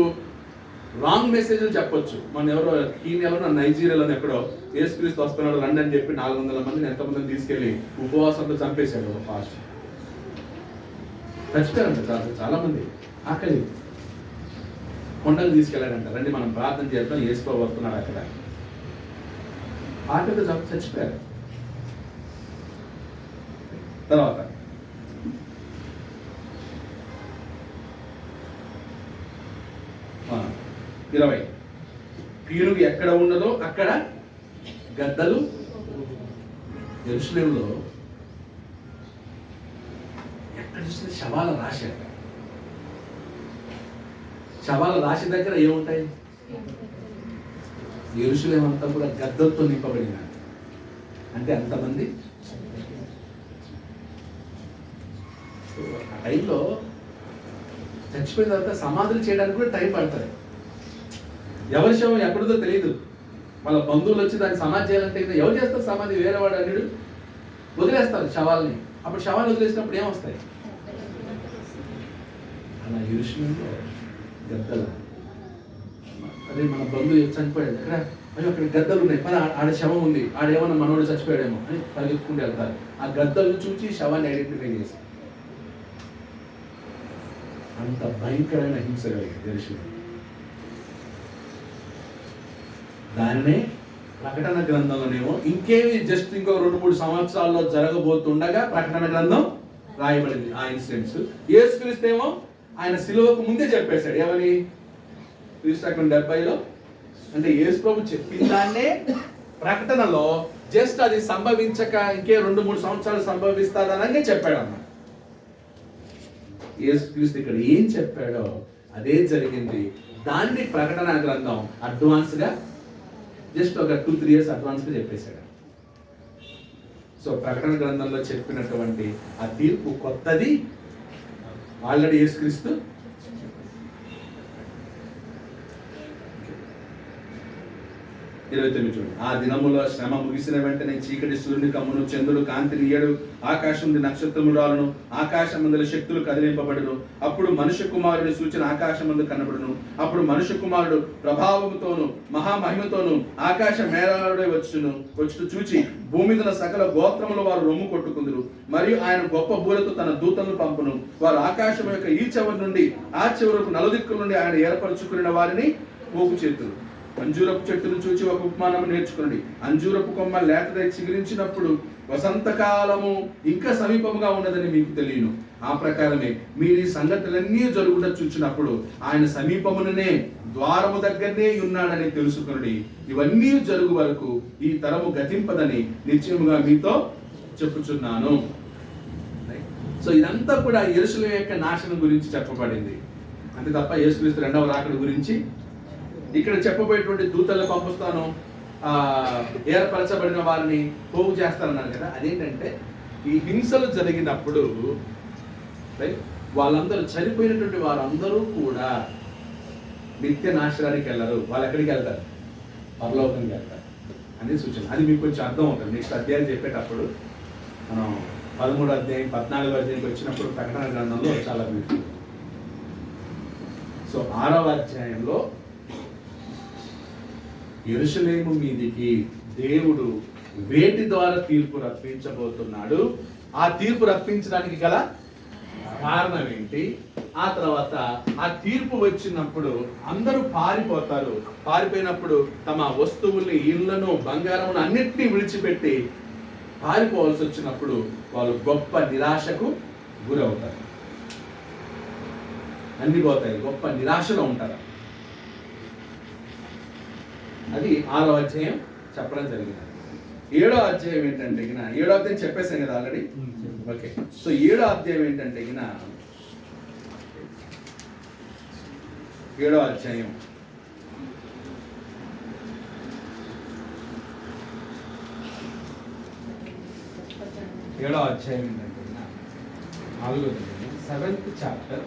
రాంగ్ మెసేజ్లు చెప్పొచ్చు. మన ఎవరో ఈ నెలలో నైజీరియాలో ఎక్కడో యేసుక్రీస్తు వస్తున్నాడు రండి అని చెప్పి 400 మందిని ఎంతమందిని తీసుకెళ్ళి ఉపవాసంతో చంపేశాడు ఒక పాస్ట్. చచ్చిపోయారంట చాలా మంది. ఆకలి కొండలు తీసుకెళ్ళాడంట, రండి మనం ప్రార్థన చేద్దాం, యేసు ప్రభువు వస్తున్నాడు అక్కడ. ఆకలితో చచ్చిపోయారు. తర్వాత 20 పీనుగు ఎక్కడ ఉన్నదో అక్కడ గద్దలు. యెరూషలేములో ఎక్కడ చూసిన శవాల రాశి. అక్కడ శవాల రాశి దగ్గర ఏముంటాయి, యెరూషలేము అంతా కూడా గద్దలతో నింపబడిన. అంటే అంతమంది. ఆ టైంలో చచ్చిపోయిన తర్వాత సమాధులు చేయడానికి కూడా టైం పడుతుంది. ఎవరి శవం ఎక్కడిదో తెలియదు. వాళ్ళ బంధువులు వచ్చి దాన్ని సమాధి చేయాలంటే ఎవరు చేస్తారు సమాధి, వేరేవాడు అన్నిడు వదిలేస్తారు శవాల్ని. అప్పుడు శవాలు వదిలేసినప్పుడు ఏమొస్తాయి, అలా యెరూషలేములో గద్దలు. అదే మన బంధువు చనిపోయాడు అక్కడ, అయ్యో అక్కడ గద్దలు ఉన్నాయి, పద ఆడ శవం ఉంది, ఆడేమన్నా మనోడు చచ్చిపోయాడేమో అని పరిగెత్తుకుంటూ వెళ్తారు. ఆ గద్దలు చూసి శవాన్ని ఐడెంటిఫై చేసి. అంత భయంకరమైన హింస కలిగింది యెరూషలేము. దాన్నే ప్రకటన గ్రంథంలోనేమో ఇంకేమి జస్ట్ ఇంకో 2-3 సంవత్సరాల్లో జరగబోతుండగా ప్రకటన గ్రంథం రాయబడింది ఆ ఇన్సిడెంట్స్. యేసుక్రీస్తు ఏమో ఆయన సిలువకు ముందే చెప్పేశాడు. ఏమని, క్రీస్తు 70లో. అంటే యేసు ప్రభు చెప్పిన దాన్నే ప్రకటనలో జస్ట్ అది సంభవించక ఇంకే 2-3 సంవత్సరాలు సంభవిస్తాదనగా చెప్పాడు అన్న. యేసుక్రీస్తు ఇక్కడ ఏం చెప్పాడో అదే జరిగింది. దాన్ని ప్రకటన గ్రంథం అడ్వాన్స్గా జస్ట్ ఒక 2-3 years అడ్వాన్స్గా చెప్పేశాడు. సో ప్రకటన గ్రంథంలో చెప్పినటువంటి ఆ తీర్పు కొత్తది, ఆల్రెడీ యేసుక్రీస్తు 29 చూడండి. ఆ దినములో శ్రమ ముగిసిన వెంటనే చీకటి సూర్యుని కమ్మును, చంద్రుడు కాంతిని ఇయ్యడు, ఆకాశం నుండి నక్షత్రములు రాలును, ఆకాశమందుల శక్తులు కదిలింపబడును. అప్పుడు మనుష్య కుమారుడి సూచన ఆకాశమందు కనబడును. అప్పుడు మనుష్య కుమారుడు ప్రభావముతోను మహామహిమతోను ఆకాశ మేఘాలుడై వచ్చును చూచి భూమి మీద సకల గోత్రములు వారు రొమ్ము కొట్టుకుందురు. మరియు ఆయన గొప్ప బూరతో తన దూతలను పంపును. వారు ఆకాశం యొక్క ఈ చివరి నుండి ఆ చివరకు నలుదిక్కుల నుండి ఆయన ఏర్పరచుకున్న వారిని పోగు చేతురు. అంజూరపు చెట్టును చూచి ఒక ఉపమానము నేర్చుకునండి. అంజూరపు కొమ్మ లేతదై చిగురించినప్పుడు వసంతకాలము ఇంకా సమీపముగా ఉన్నదని మీకు తెలియను. ఆ ప్రకారమే మీరు ఈ సంగతులన్నీ జరుగుట చూచినప్పుడు ఆయన సమీపముననే ద్వారము దగ్గరనే ఉన్నాడని తెలుసుకునండి. ఇవన్నీ జరుగు వరకు ఈ తరము గతింపదని నిశ్చయముగా మీతో చెప్పుచున్నాను. సో ఇదంతా కూడా యెరూషలేము యొక్క నాశనం గురించి చెప్పబడింది, అంతే తప్ప యేసుక్రీస్తు రెండవ రాకడ గురించి ఇక్కడ చెప్పబోయేటువంటి దూతలను పంపిస్తాను, ఏర్పరచబడిన వారిని పోగు చేస్తారన్నారు కదా. అదేంటంటే ఈ హింసలు జరిగినప్పుడు వాళ్ళందరూ చనిపోయినటువంటి వారందరూ కూడా నిత్య నాశనానికి వెళ్ళరు. వాళ్ళు ఎక్కడికి వెళ్తారు? పరలోకానికి వెళ్తారు అనేది సూచన. అది మీకు కొంచెం అర్థం అవుతుంది. నెక్స్ట్ అధ్యాయం చెప్పేటప్పుడు మనం 13వ అధ్యాయం 14వ అధ్యాయంకి వచ్చినప్పుడు ప్రకటన గ్రంథంలో చాలా బ్యూటిఫుల్. సో 6వ అధ్యాయంలో యెరూషలేము మీదికి దేవుడు వేటి ద్వారా తీర్పు రప్పించబోతున్నాడు, ఆ తీర్పు రప్పించడానికి గల కారణం ఏంటి, ఆ తర్వాత ఆ తీర్పు వచ్చినప్పుడు అందరూ పారిపోతారు. పారిపోయినప్పుడు తమ వస్తువుల్ని, ఇళ్లను, బంగారమును అన్నిటినీ విడిచిపెట్టి పారిపోవాల్సి వచ్చినప్పుడు వాళ్ళు గొప్ప నిరాశకు గురవుతారు. అన్ని పోతాయి, గొప్ప నిరాశలో ఉంటారు. అది 6వ అధ్యాయం చెప్పడం జరిగింది. 7వ అధ్యాయం ఏంటంటే 7వ అధ్యాయం చెప్పేసాం కదా ఆల్రెడీ. ఓకే, సో 7వ అధ్యాయం ఏంటంటే 7వ అధ్యాయం ఏంటంటే 4వ అధ్యాయం 7th chapter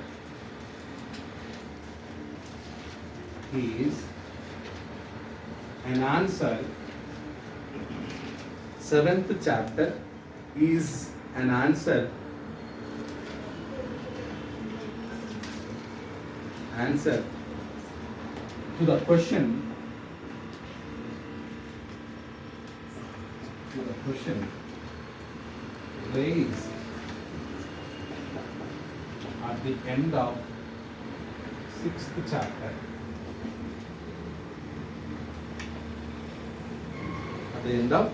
is an answer. 7th chapter is an answer to the question raised at the end of 6th chapter. The end of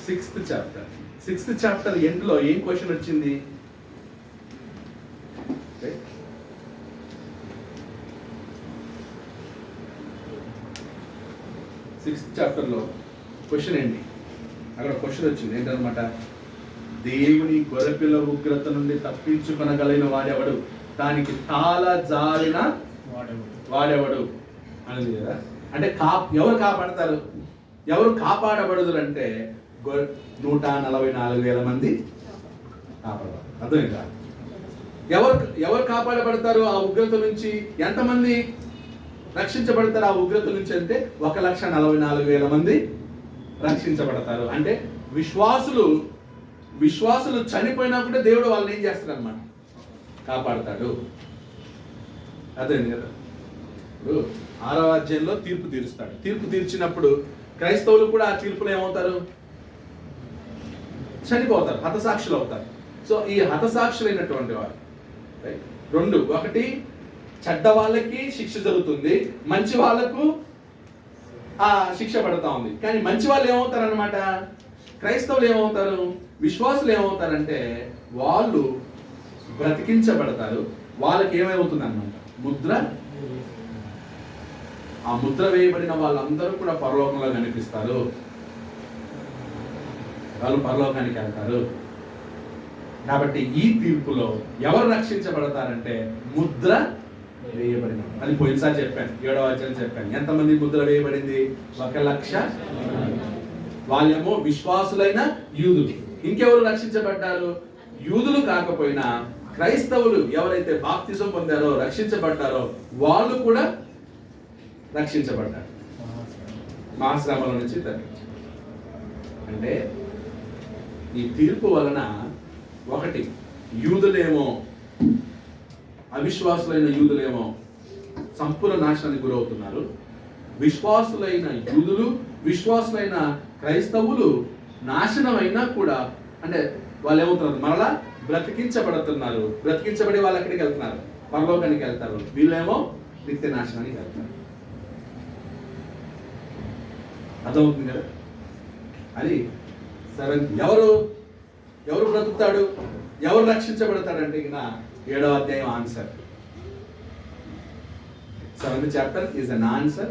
6th chapter. 6th chapter end లో ఏం క్వశ్చన్ వచ్చింది? సిక్స్త్ చాప్టర్ లో question ఏంటి? అక్కడ question వచ్చింది ఏంటన్నమాట, దేవుని గొర్రెపిల్ల ఉగ్రత నుండి తప్పించుకొనగలిగిన వాడెవడు, దానికి తాళ జారిన వాడెవడు అనేది కదా. అంటే ఎవరు కాపాడతారు, ఎవరు కాపాడబడదు అంటే 144,000 మంది కాపాడతారు. అర్థమైందా? ఎవరు కాపాడబడతారు ఆ ఉగ్రత నుంచి? ఎంతమంది రక్షించబడతారు ఆ ఉగ్రత నుంచి అంటే 1,44,000 మంది రక్షించబడతారు. అంటే విశ్వాసులు చనిపోయినప్పుడే దేవుడు వాళ్ళని ఏం చేస్తాడు అన్నమాట, కాపాడతాడు. అర్థమైంది కదా. ఇప్పుడు 6వ అధ్యాయంలో తీర్పు తీరుస్తాడు. తీర్పు తీర్చినప్పుడు క్రైస్తవులు కూడా ఆ తీర్పులో ఏమవుతారు? చనిపోతారు, హతసాక్షులు అవుతారు. సో ఈ హతసాక్షులైనటువంటి వారు రెండు, ఒకటి చెడ్డ వాళ్ళకి శిక్ష జరుగుతుంది, మంచి వాళ్ళకు ఆ శిక్ష పడతా ఉంది. కానీ మంచి వాళ్ళు ఏమవుతారు అన్నమాట, క్రైస్తవులు ఏమవుతారు, విశ్వాసులు ఏమవుతారంటే వాళ్ళు బ్రతికించబడతారు. వాళ్ళకి ఏమవుతుంది అన్నమాట, ముద్ర. ఆ ముద్ర వేయబడిన వాళ్ళందరూ కూడా పరలోకంలో కనిపిస్తారు, వాళ్ళు పరలోకానికి వెళ్తారు. కాబట్టి ఈ తీర్పులో ఎవరు రక్షించబడతారంటే ముద్ర వేయబడిన అది పోయినసారి చెప్పాను, 7వ అధ్యాయం చెప్పాను. ఎంతమంది ముద్ర వేయబడింది? 1,00,000. వాళ్ళేమో విశ్వాసులైన యూదులు. ఇంకెవరు రక్షించబడ్డారు? యూదులు కాకపోయినా క్రైస్తవులు ఎవరైతే బాప్తిజం పొందారో, రక్షించబడ్డారో వాళ్ళు కూడా రక్షించబడ్డారు. మహాశ్రమల నుంచి తప్పించారు. అంటే ఈ తీర్పు వలన ఒకటి, యూదులేమో, అవిశ్వాసులైన యూదులేమో సంపూర్ణ నాశనానికి గురవుతున్నారు. విశ్వాసులైన యూదులు, విశ్వాసులైన క్రైస్తవులు నాశనమైనా కూడా అంటే వాళ్ళు ఏమవుతున్నారు? మరలా బ్రతికించబడుతున్నారు. బ్రతికించబడి వాళ్ళు ఎక్కడికి వెళ్తున్నారు? పరలోకానికి వెళ్తారు. వీళ్ళేమో నిత్య నాశనానికి వెళ్తారు. అర్థమవుతుంది కదా? అది 7. ఎవరు బ్రతుకుతాడు, ఎవరు రక్షించబడతాడంటే ఇక 7వ అధ్యాయం answer. 7th chapter is an answer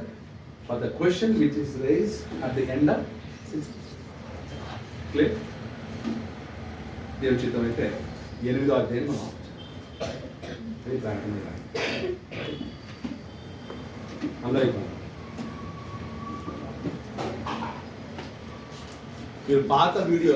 for the question which is raised at the end of 6th. Clear? దేవుని చిత్తం అయితే 8వ అధ్యాయం మనం ప్రార్థన అందరూ మీరు పాత వీడియో